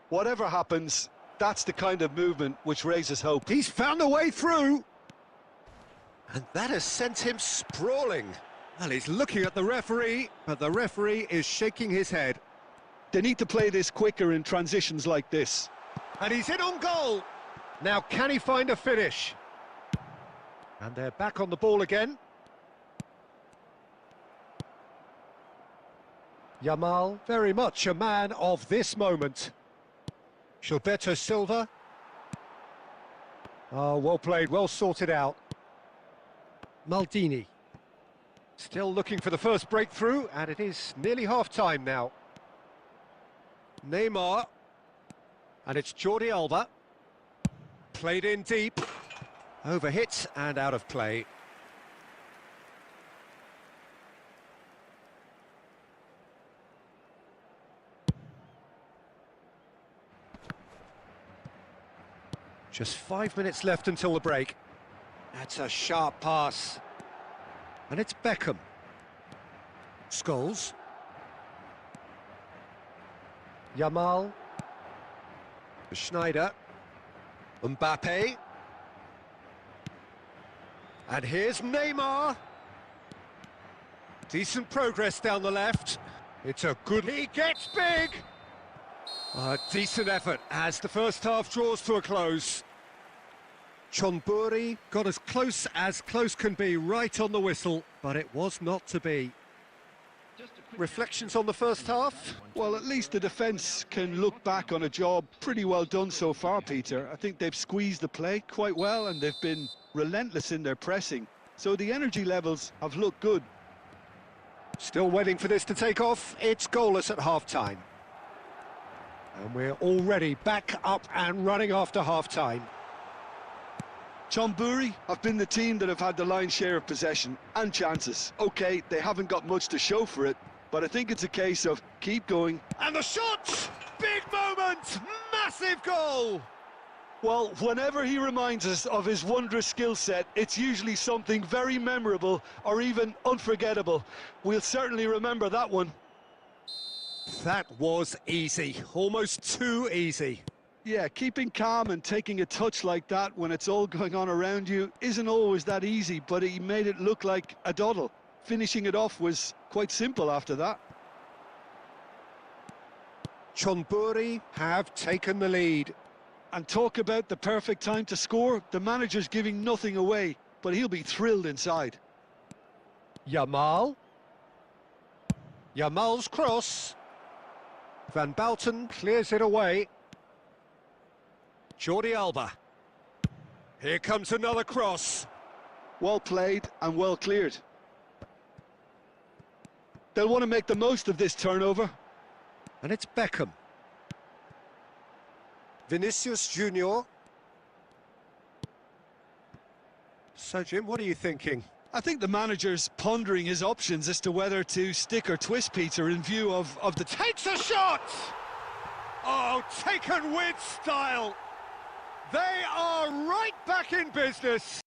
Whatever happens, that's the kind of movement which raises hope. He's found a way through. And that has sent him sprawling. Well, he's looking at the referee, but the referee is shaking his head. They need to play this quicker in transitions like this. And he's in on goal. Now, can he find a finish? And they're back on the ball again. Yamal, very much a man of this moment. Gilberto Silva. Oh, well played, well sorted out. Maldini. Still looking for the first breakthrough, and it is nearly half-time now. Neymar. And it's Jordi Alba. Played in deep. Overhit and out of play. Just 5 minutes left until the break. That's a sharp pass. And it's Beckham. Scholes. Yamal. Schneider. Mbappe. And here's Neymar. Decent progress down the left. It's a good... He gets big! A decent effort as the first half draws to a close. Chonburi got as close can be, right on the whistle, but it was not to be. Reflections on the first half? Well, at least the defence can look back on a job pretty well done so far, Peter. I think they've squeezed the play quite well, and they've been relentless in their pressing. So the energy levels have looked good. Still waiting for this to take off. It's goalless at half-time. And we're already back up and running after half-time. Chonburi have been the team that have had the lion's share of possession and chances. OK, they haven't got much to show for it, but I think it's a case of keep going. And the shot! Big moment! Massive goal! Well, whenever he reminds us of his wondrous skill set, it's usually something very memorable or even unforgettable. We'll certainly remember that one. That was easy, almost too easy. Yeah, keeping calm and taking a touch like that when it's all going on around you isn't always that easy, but he made it look like a doddle. Finishing it off was quite simple after that. Chonburi have taken the lead. And talk about the perfect time to score. The manager's giving nothing away, but he'll be thrilled inside. Yamal. Yamal's cross. Van Balten clears it away. Jordi Alba. Here comes another cross. Well played and well cleared. They'll want to make the most of this turnover. And it's Beckham. Vinicius Junior. So, Jim, what are you thinking? I think the manager's pondering his options as to whether to stick or twist, Peter, in view of the... Takes a shot! Oh, taken with style. They are right back in business.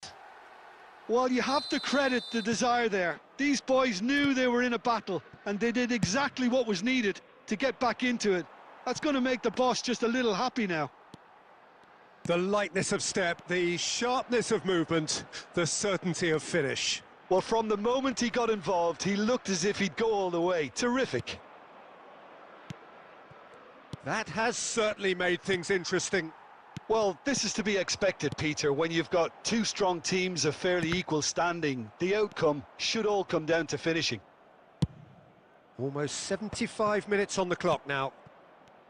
Well, you have to credit the desire there. These boys knew they were in a battle, and they did exactly what was needed to get back into it. That's going to make the boss just a little happy now. The lightness of step, the sharpness of movement, the certainty of finish. Well, from the moment he got involved, he looked as if he'd go all the way. Terrific. That has certainly made things interesting. Well, this is to be expected, Peter. When you've got two strong teams of fairly equal standing, the outcome should all come down to finishing. Almost 75 minutes on the clock now.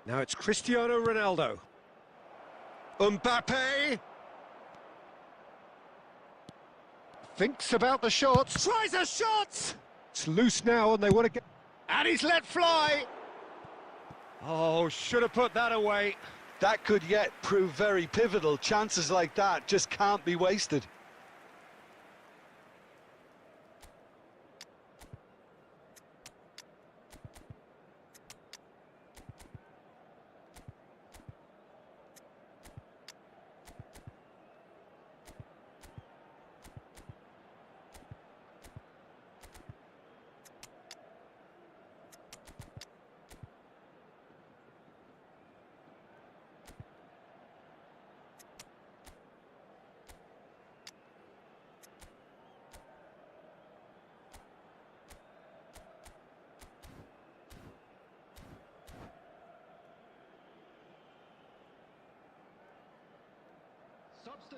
Now it's Cristiano Ronaldo. Mbappe. Thinks about the shot. Tries a shot! It's loose now and they want to get... And he's let fly! Oh, should have put that away. That could yet prove very pivotal. Chances like that just can't be wasted.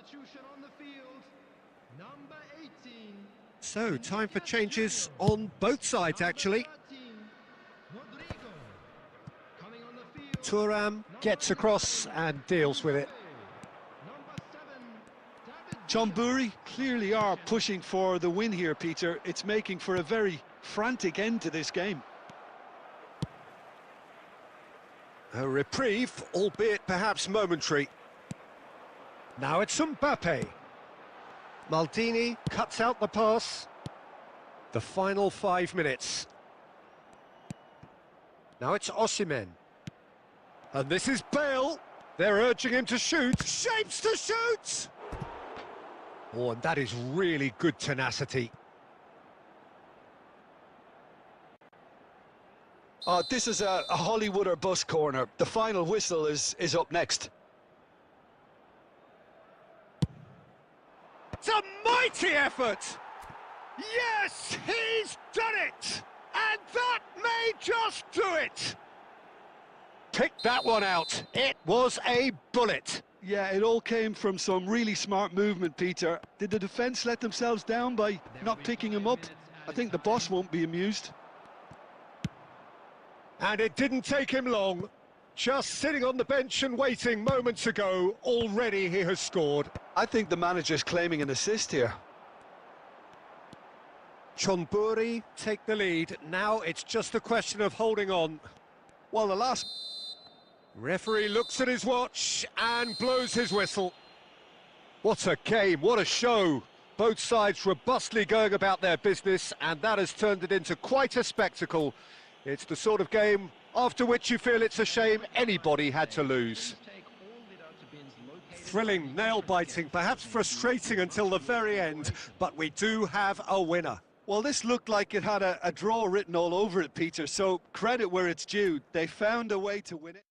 Substitution on the field, number 18. So, time for changes on both sides, actually. 13, Rodrigo. Coming on the field, Thuram gets across and deals with it. number 7, David John Burry clearly are pushing for the win here, Peter. It's making for a very frantic end to this game. A reprieve, albeit perhaps momentary. Now it's Mbappe. Maldini cuts out the pass. The final 5 minutes. Now it's Osimhen. And this is Bale. They're urging him to shoot. Shapes to shoot! Oh, and that is really good tenacity. This is a Hollywood or bust corner. The final whistle is up next. It's a mighty effort! Yes, he's done it! And that may just do it! Pick that one out. It was a bullet. Yeah, it all came from some really smart movement, Peter. Did the defence let themselves down by not picking him up? I think the boss won't be amused. And it didn't take him long. Just sitting on the bench and waiting moments ago, already he has scored. I think the manager's claiming an assist here. Chonburi take the lead. Now it's just a question of holding on. Well, the last... Referee looks at his watch and blows his whistle. What a game, what a show. Both sides robustly going about their business, and that has turned it into quite a spectacle. It's the sort of game after which you feel it's a shame anybody had to lose. Thrilling, nail-biting, perhaps frustrating until the very end, but we do have a winner. Well, this looked like it had a draw written all over it, Peter, so credit where it's due. They found a way to win it.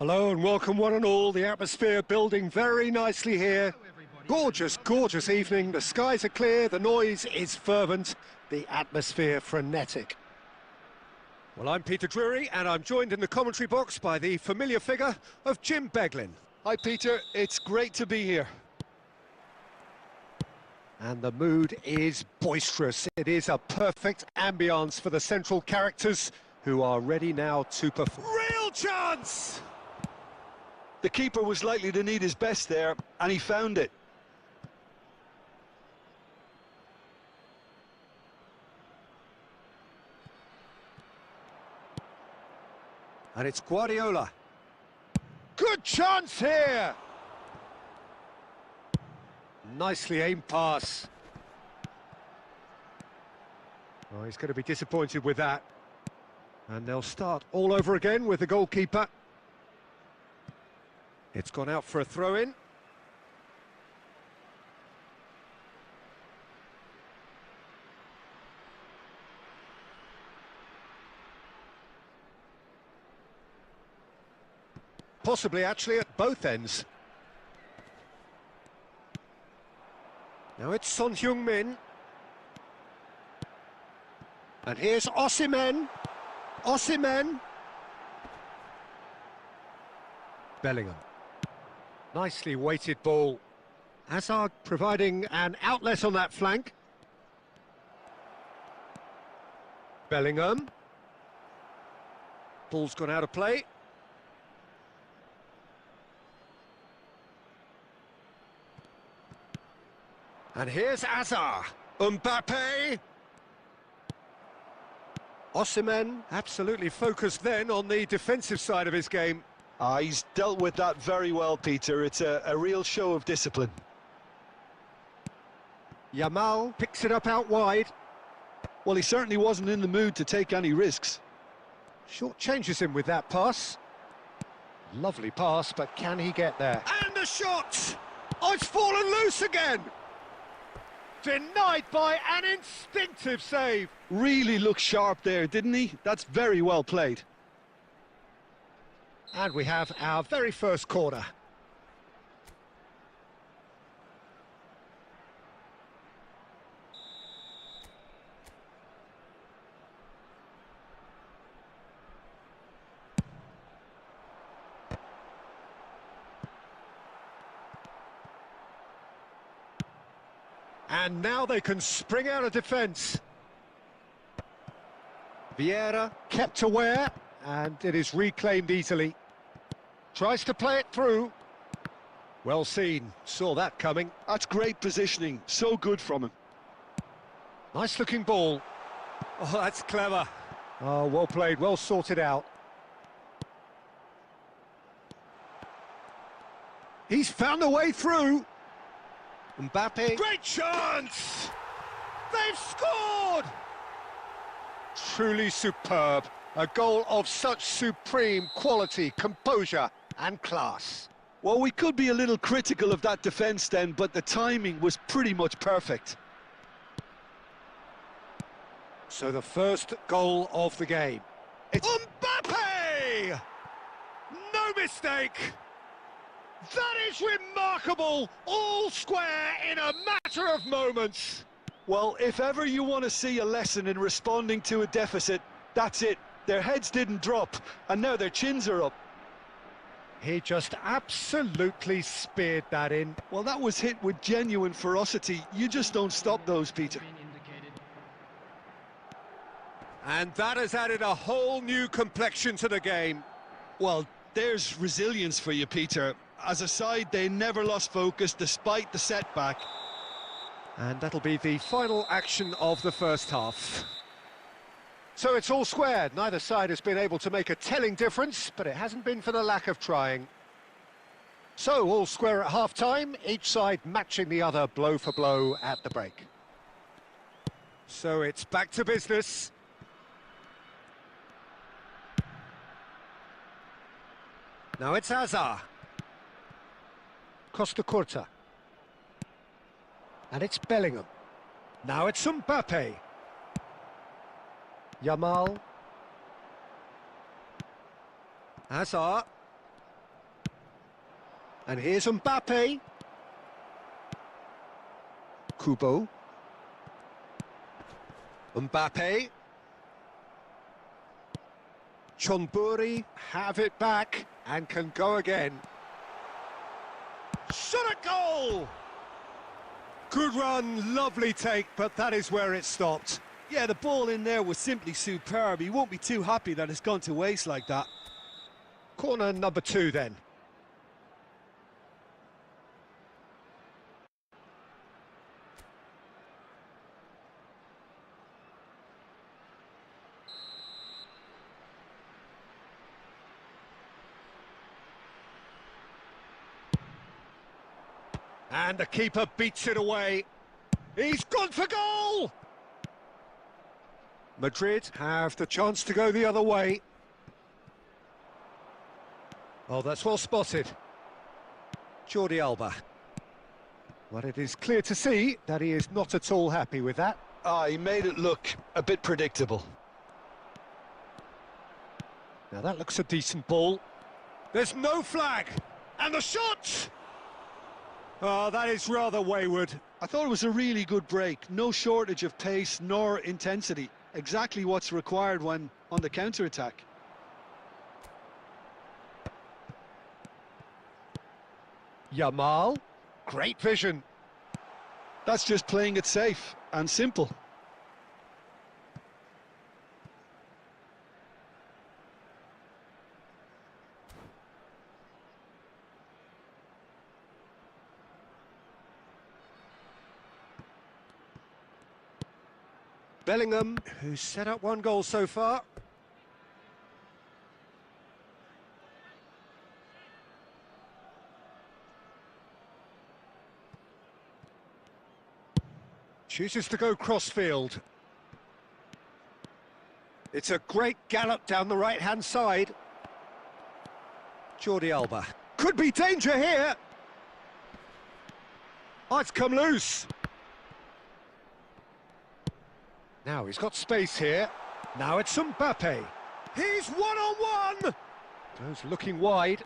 Hello and welcome one and all. The atmosphere building very nicely here. Gorgeous, gorgeous evening. The skies are clear, the noise is fervent, the atmosphere frenetic. Well, I'm Peter Drury and I'm joined in the commentary box by the familiar figure of Jim Beglin. Hi Peter, it's great to be here. And the mood is boisterous. It is a perfect ambience for the central characters who are ready now to perform. Real chance! The keeper was likely to need his best there, and he found it. And it's Guardiola. Good chance here! Nicely aimed pass. Oh, he's going to be disappointed with that. And they'll start all over again with the goalkeeper. It's gone out for a throw-in. Possibly actually at both ends. Now it's Son Heung-min. And here's Osimhen. Osimhen. Bellingham. Nicely weighted ball. Hazard providing an outlet on that flank. Bellingham. Ball's gone out of play. And here's Hazard. Mbappe. Osimhen absolutely focused then on the defensive side of his game. He's dealt with that very well, Peter. It's a real show of discipline. Yamal picks it up out wide. Well, he certainly wasn't in the mood to take any risks. Short changes him with that pass. Lovely pass, but can he get there? And the shot! Oh, it's fallen loose again! Denied by an instinctive save. Really looked sharp there, didn't he? That's very well played. And we have our very first corner. And now they can spring out of defence. Vieira kept aware, and it is reclaimed easily. Tries to play it through. Well seen, saw that coming. That's great positioning, so good from him. Nice looking ball. Oh, that's clever. Oh, well played, well sorted out. He's found a way through. Mbappe. Great chance! They've scored! Truly superb. A goal of such supreme quality, composure and class. Well, we could be a little critical of that defence then, but the timing was pretty much perfect. So the first goal of the game. It's Mbappe! No mistake! That is remarkable! All square in a matter of moments. Well, if ever you want to see a lesson in responding to a deficit, that's it. Their heads didn't drop, and now their chins are up. He just absolutely speared that in. Well, that was hit with genuine ferocity. You just don't stop those, Peter. And that has added a whole new complexion to the game. Well, there's resilience for you, Peter. As a side, they never lost focus despite the setback. And that'll be the final action of the first half. So it's all squared. Neither side has been able to make a telling difference, but it hasn't been for the lack of trying. So all square at half-time, each side matching the other blow for blow at the break. So it's back to business. Now it's Hazard. Costa Curta. And it's Bellingham. Now it's Mbappe. Yamal. Hazard. And here's Mbappe. Kubo. Mbappe. Chonburi have it back and can go again. Shot at goal! Good run, lovely take, but that is where it stopped. Yeah, the ball in there was simply superb. He won't be too happy that it's gone to waste like that. Corner number 2 then. And the keeper beats it away. He's gone for goal! Madrid have the chance to go the other way. Oh, that's well spotted. Jordi Alba. Well, it is clear to see that he is not at all happy with that. He made it look a bit predictable. Now that looks a decent ball. There's no flag! And the shot! Oh, that is rather wayward. I thought it was a really good break. No shortage of pace nor intensity. Exactly what's required when on the counter-attack. Yamal. Great vision. That's just playing it safe and simple. Bellingham, who's set up 1 goal so far. Chooses to go crossfield. It's a great gallop down the right-hand side. Jordi Alba. Could be danger here. Oh, it's come loose. Now he's got space here. Now it's Mbappe. He's one-on-one! Goes looking wide.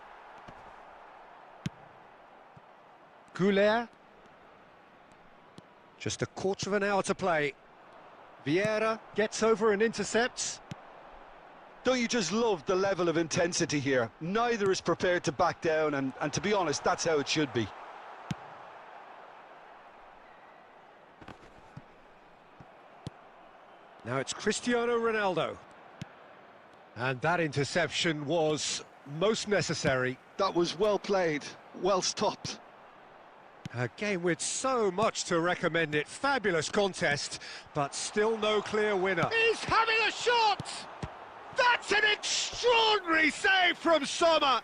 Goulet. Just a quarter of an hour to play. Vieira gets over and intercepts. Don't you just love the level of intensity here? Neither is prepared to back down, and to be honest, that's how it should be. Now it's Cristiano Ronaldo. And that interception was most necessary. That was well played, well stopped. A game with so much to recommend it. Fabulous contest, but still no clear winner. He's having a shot! That's an extraordinary save from Sommer!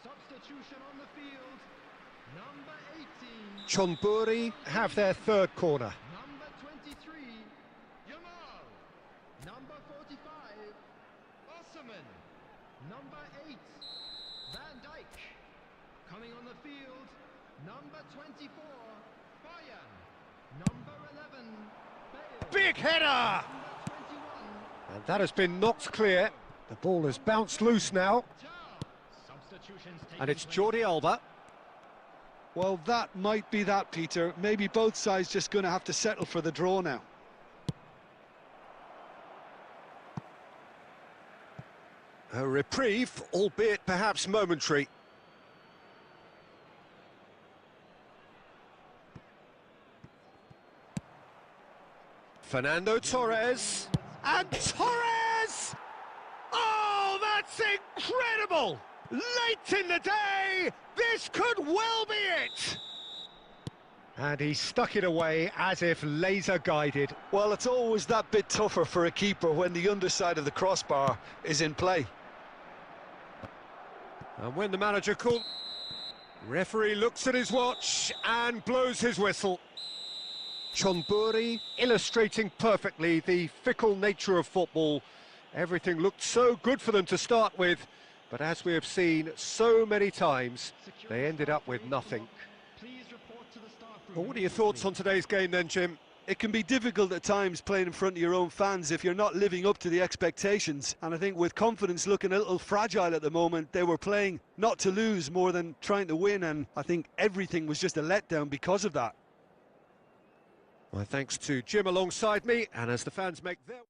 Substitution on the field. Number 18. Chonburi have their 3rd corner. Number 23. Yamal. Number 45. Osman. Number 8. Van Dijk. Coming on the field. Number 24. Bayern. Number 11. Bale. Big header! Number 21. And that has been knocked clear. The ball has bounced loose now. And it's Jordi Alba. Well, that might be that, Peter. Maybe both sides just going to have to settle for the draw now. A reprieve, albeit perhaps momentary. Fernando Torres. And Torres! Oh, that's incredible! Late in the day, this could well be it! And he stuck it away as if laser guided. Well, it's always that bit tougher for a keeper when the underside of the crossbar is in play. And when the manager called... Referee looks at his watch and blows his whistle. Chonburi illustrating perfectly the fickle nature of football. Everything looked so good for them to start with, but as we have seen so many times, they ended up with nothing. Well, what are your thoughts on today's game then, Jim? It can be difficult at times playing in front of your own fans if you're not living up to the expectations. And I think with confidence looking a little fragile at the moment, they were playing not to lose more than trying to win. And I think everything was just a letdown because of that. My thanks to Jim alongside me, and as the fans make their...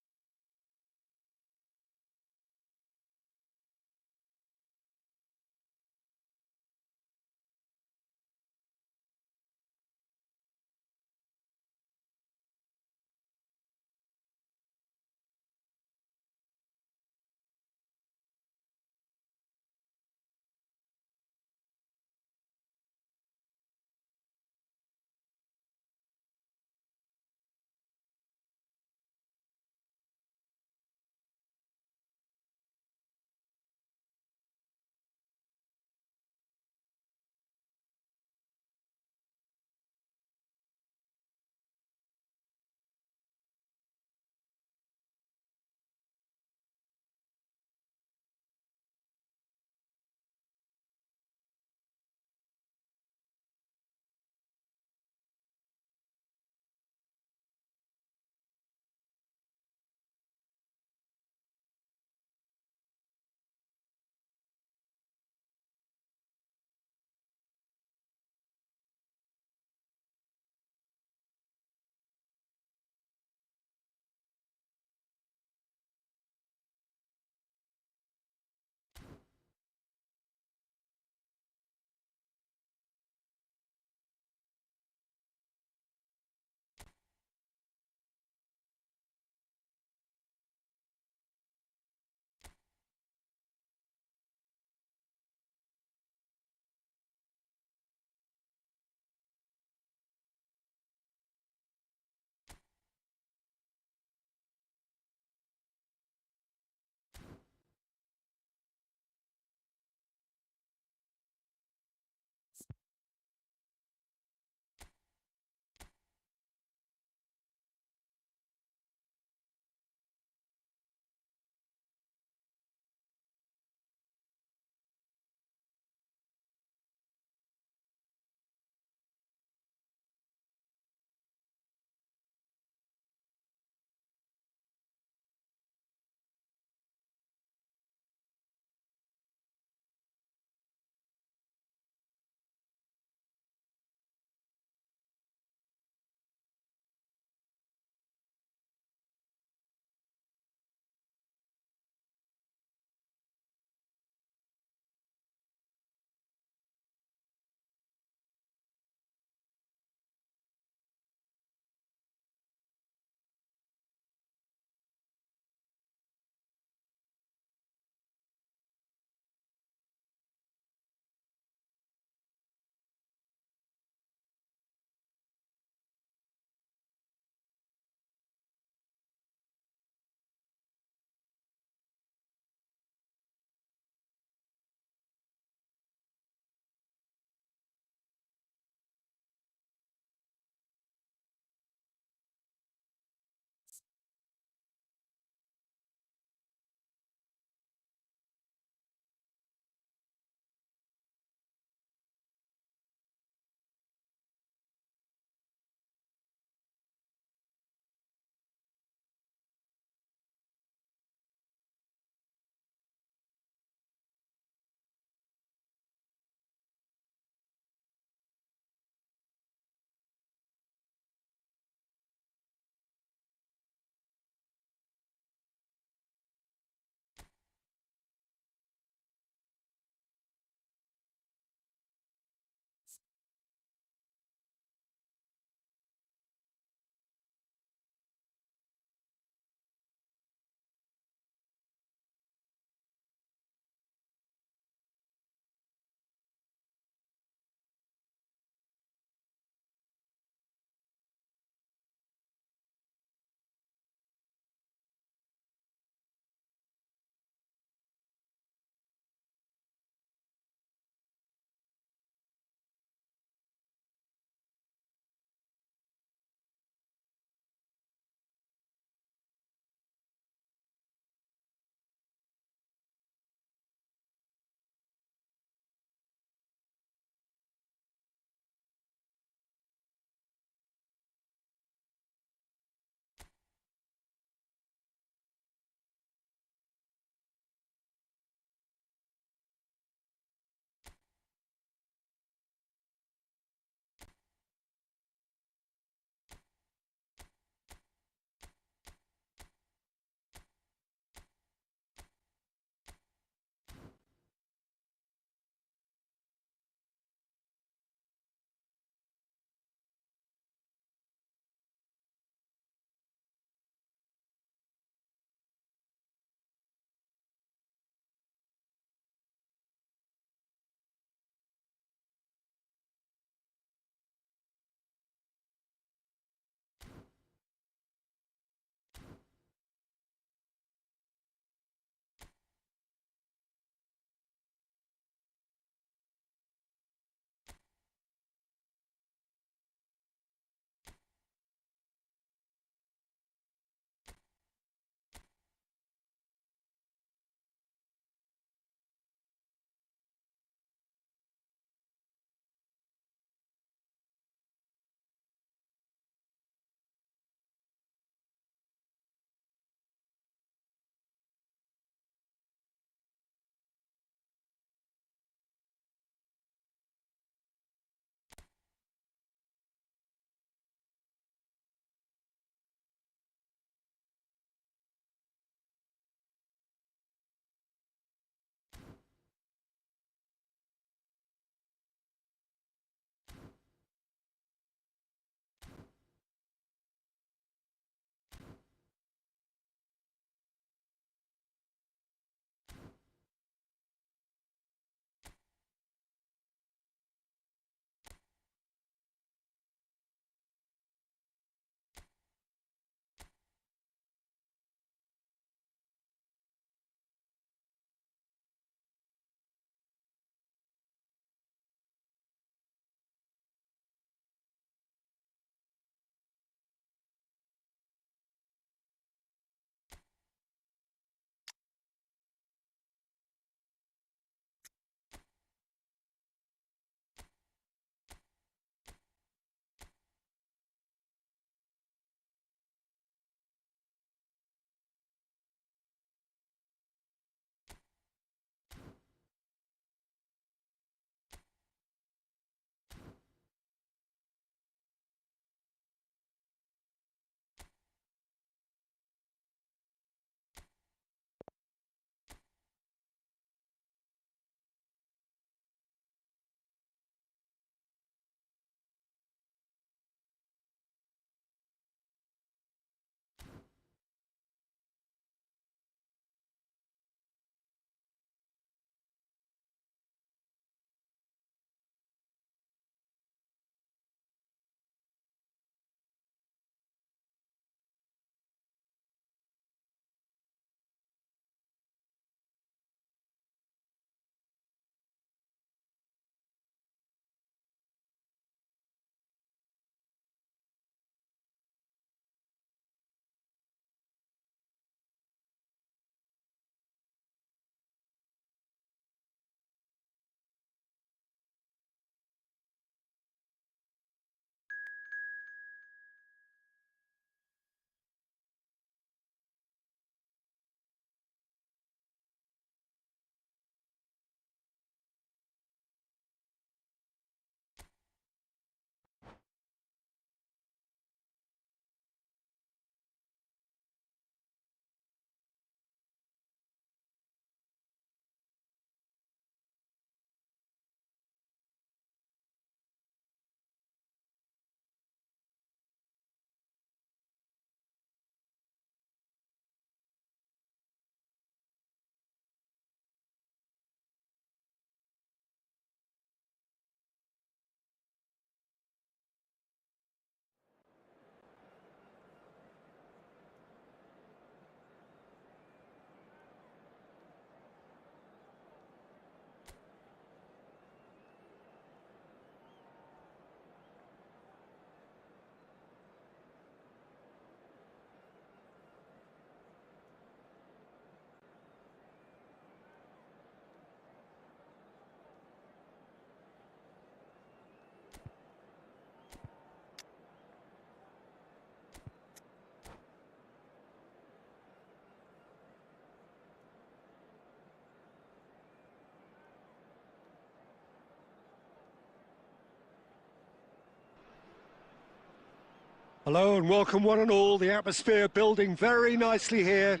Hello and welcome one and all. The atmosphere building very nicely here.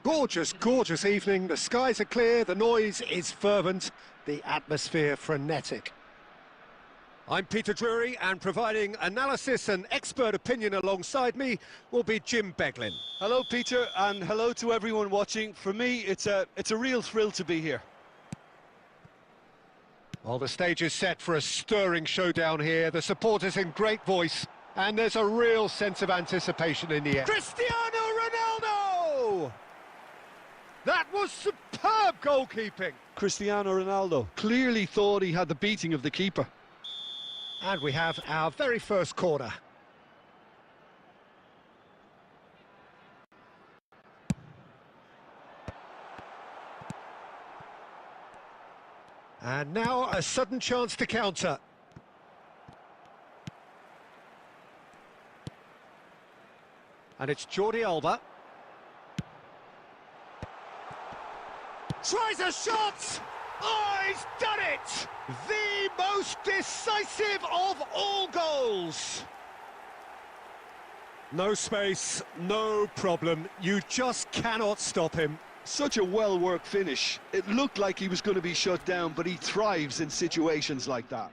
Gorgeous, gorgeous evening. The skies are clear, the noise is fervent, the atmosphere frenetic. I'm Peter Drury, and providing analysis and expert opinion alongside me will be Jim Beglin. Hello, Peter, and hello to everyone watching. For me, it's a real thrill to be here. Well, the stage is set for a stirring showdown here. The supporters in great voice, and there's a real sense of anticipation in the air. Cristiano Ronaldo! That was superb goalkeeping. Cristiano Ronaldo clearly thought he had the beating of the keeper. And we have our very first corner. And now a sudden chance to counter. And it's Jordi Alba. Tries a shot! Oh, he's done it! The most decisive of all goals! No space, no problem. You just cannot stop him. Such a well-worked finish. It looked like he was going to be shut down, but he thrives in situations like that.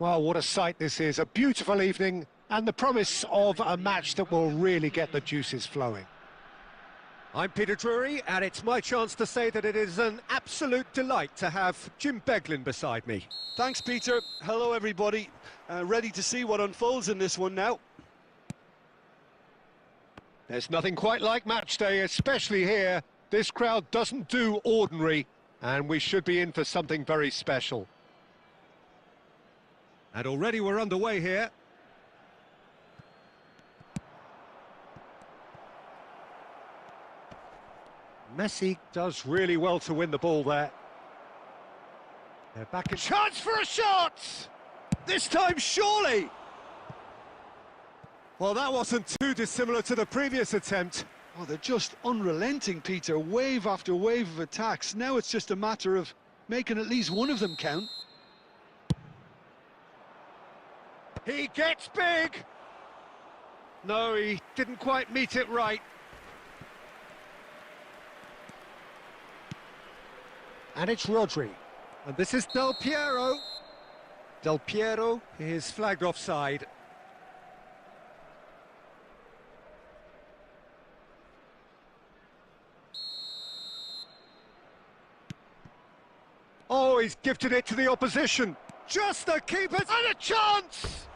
Well, what a sight this is. A beautiful evening and the promise of a match that will really get the juices flowing. I'm Peter Drury, and it's my chance to say that it is an absolute delight to have Jim Beglin beside me. Thanks, Peter. Hello, everybody. Ready to see what unfolds in this one now. There's nothing quite like match day, especially here. This crowd doesn't do ordinary, and we should be in for something very special. And already we're underway here. Messi does really well to win the ball there. They're back in... Chance for a shot! This time, surely! Well, that wasn't too dissimilar to the previous attempt. Oh, they're just unrelenting, Peter. Wave after wave of attacks. Now it's just a matter of making at least one of them count. He gets big! No, he didn't quite meet it right. And it's Rodri. And this is Del Piero. Del Piero is flagged offside. Oh, he's gifted it to the opposition. Just the keeper and a chance!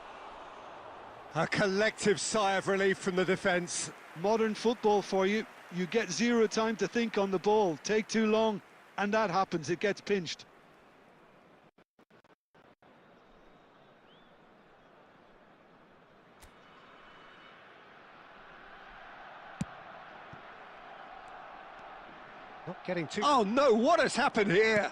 A collective sigh of relief from the defence. Modern football for you. You get zero time to think on the ball. Take too long, and that happens. It gets pinched. Not getting too... Oh no, what has happened here?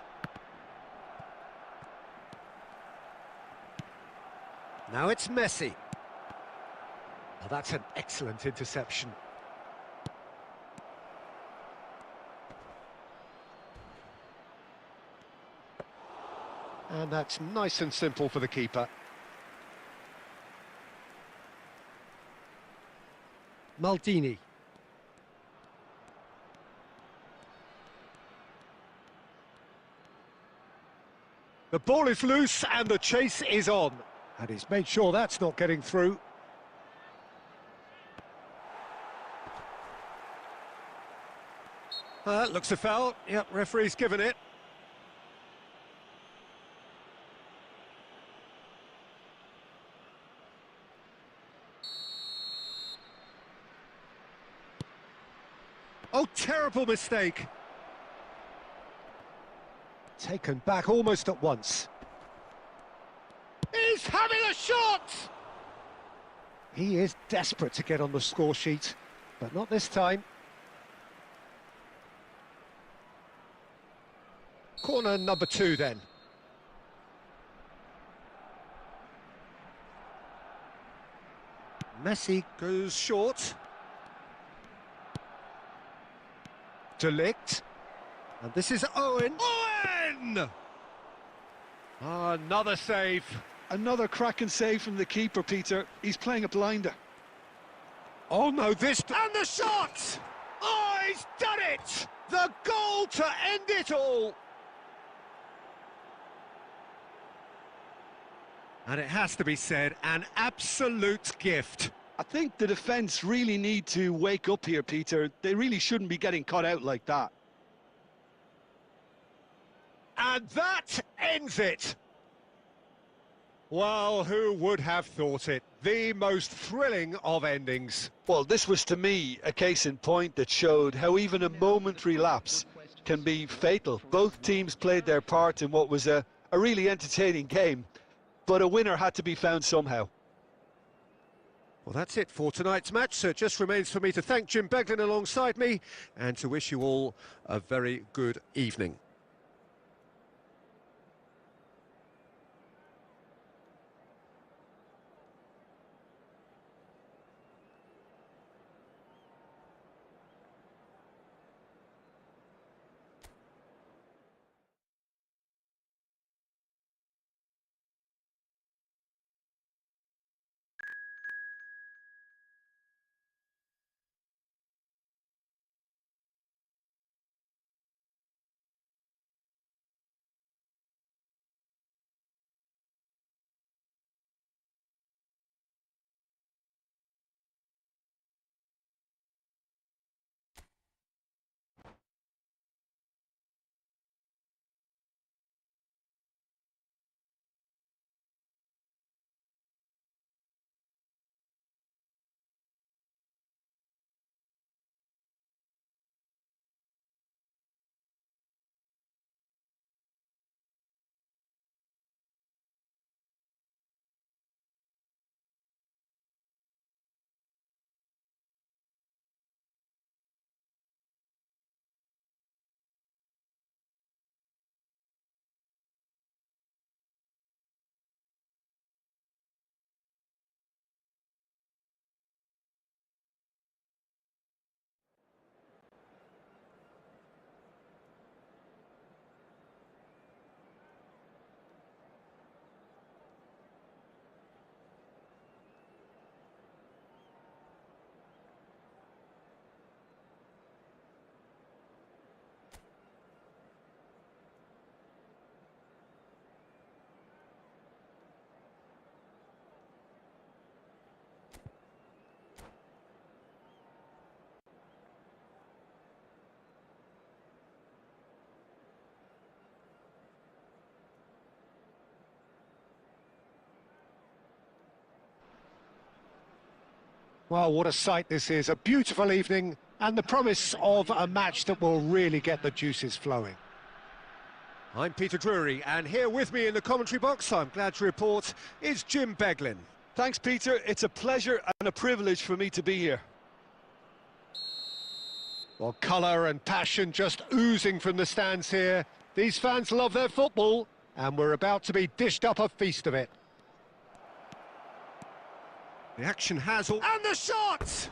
Now it's Messi. Oh, that's an excellent interception. And that's nice and simple for the keeper. Maldini. The ball is loose and the chase is on. And he's made sure that's not getting through. Looks a foul. Yep, referee's given it. Oh, terrible mistake. Taken back almost at once. He's having a shot! He is desperate to get on the score sheet, but not this time. Corner number 2 then. Messi goes short. Delict. And this is Owen. Owen! Another save. Another cracking save from the keeper, Peter. He's playing a blinder. Oh no, this... And the shot! Oh, he's done it! The goal to end it all! And it has to be said, an absolute gift. I think the defence really need to wake up here, Peter. They really shouldn't be getting caught out like that. And that ends it. Well, who would have thought it? The most thrilling of endings. Well, this was, to me, a case in point that showed how even a momentary lapse can be fatal. Both teams played their part in what was a really entertaining game, but a winner had to be found somehow. Well, that's it for tonight's match, so it just remains for me to thank Jim Beglin alongside me and to wish you all a very good evening. Well, what a sight this is. A beautiful evening and the promise of a match that will really get the juices flowing. I'm Peter Drury, and here with me in the commentary box, I'm glad to report, is Jim Beglin. Thanks, Peter. It's a pleasure and a privilege for me to be here. Well, colour and passion just oozing from the stands here. These fans love their football, and we're about to be dished up a feast of it. The action has all... And the shot!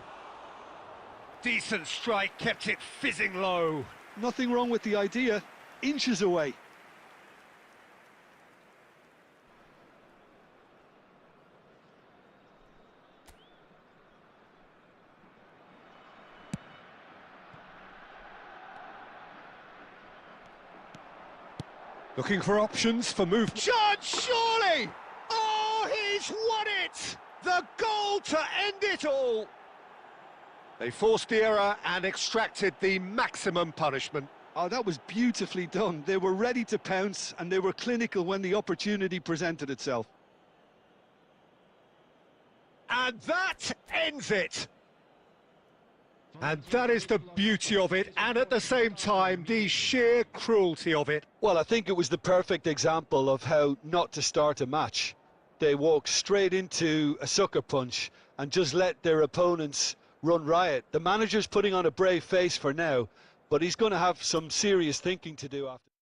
Decent strike, kept it fizzing low. Nothing wrong with the idea. Inches away. Looking for options for move. Judge, surely! Oh, he's won it! The goal to end it all! They forced the error and extracted the maximum punishment. Oh, that was beautifully done. They were ready to pounce and they were clinical when the opportunity presented itself. And that ends it! And that is the beauty of it, and at the same time, the sheer cruelty of it. Well, I think it was the perfect example of how not to start a match. They walked straight into a sucker punch and just let their opponents run riot. The manager's putting on a brave face for now, but he's going to have some serious thinking to do after.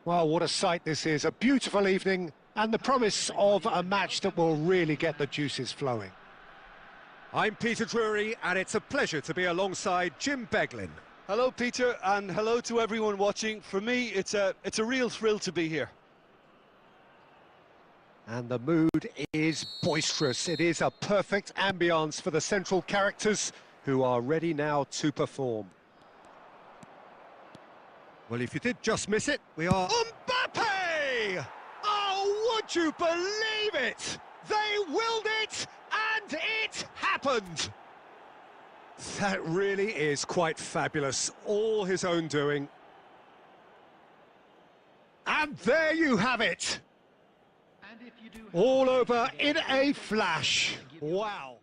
Well, what a sight this is. A beautiful evening and the promise of a match that will really get the juices flowing. I'm Peter Drury, and it's a pleasure to be alongside Jim Beglin. Hello, Peter, and hello to everyone watching. For me, it's a real thrill to be here. And the mood is boisterous. It is a perfect ambience for the central characters who are ready now to perform. Well, if you did just miss it, we are... Mbappe! Oh, would you believe it? They willed it, and it happened! That really is quite fabulous. All his own doing. And there you have it! All over in a flash. Wow.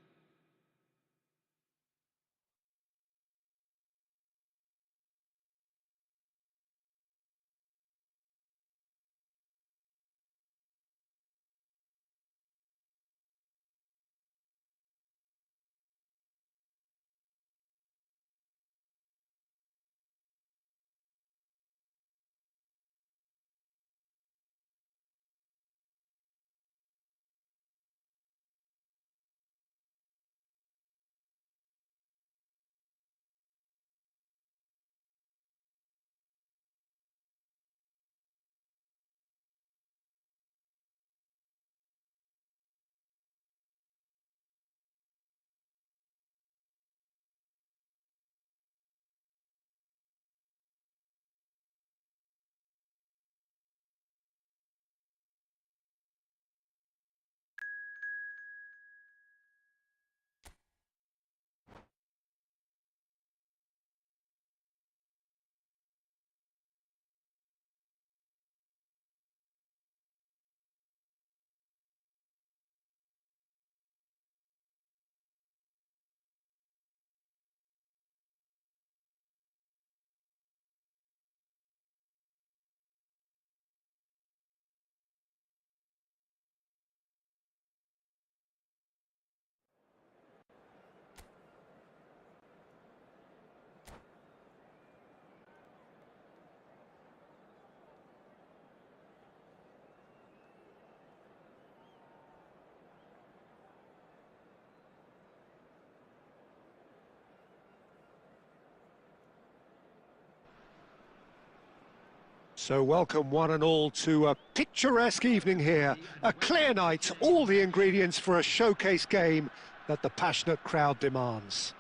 So welcome one and all to a picturesque evening here. A clear night, all the ingredients for a showcase game that the passionate crowd demands.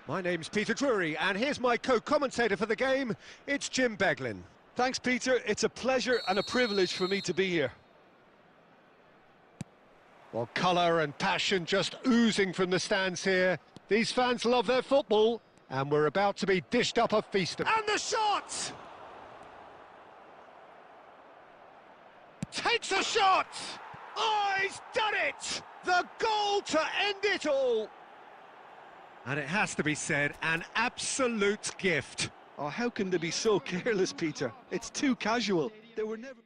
My name's Peter Drury, and here's my co-commentator for the game. It's Jim Beglin. Thanks, Peter. It's a pleasure and a privilege for me to be here. Well, colour and passion just oozing from the stands here. These fans love their football, and we're about to be dished up a feast. And the shot! Takes a shot! Oh, he's done it! The goal to end it all! And it has to be said, an absolute gift. Oh, how can they be so careless, Peter? It's too casual. They were never...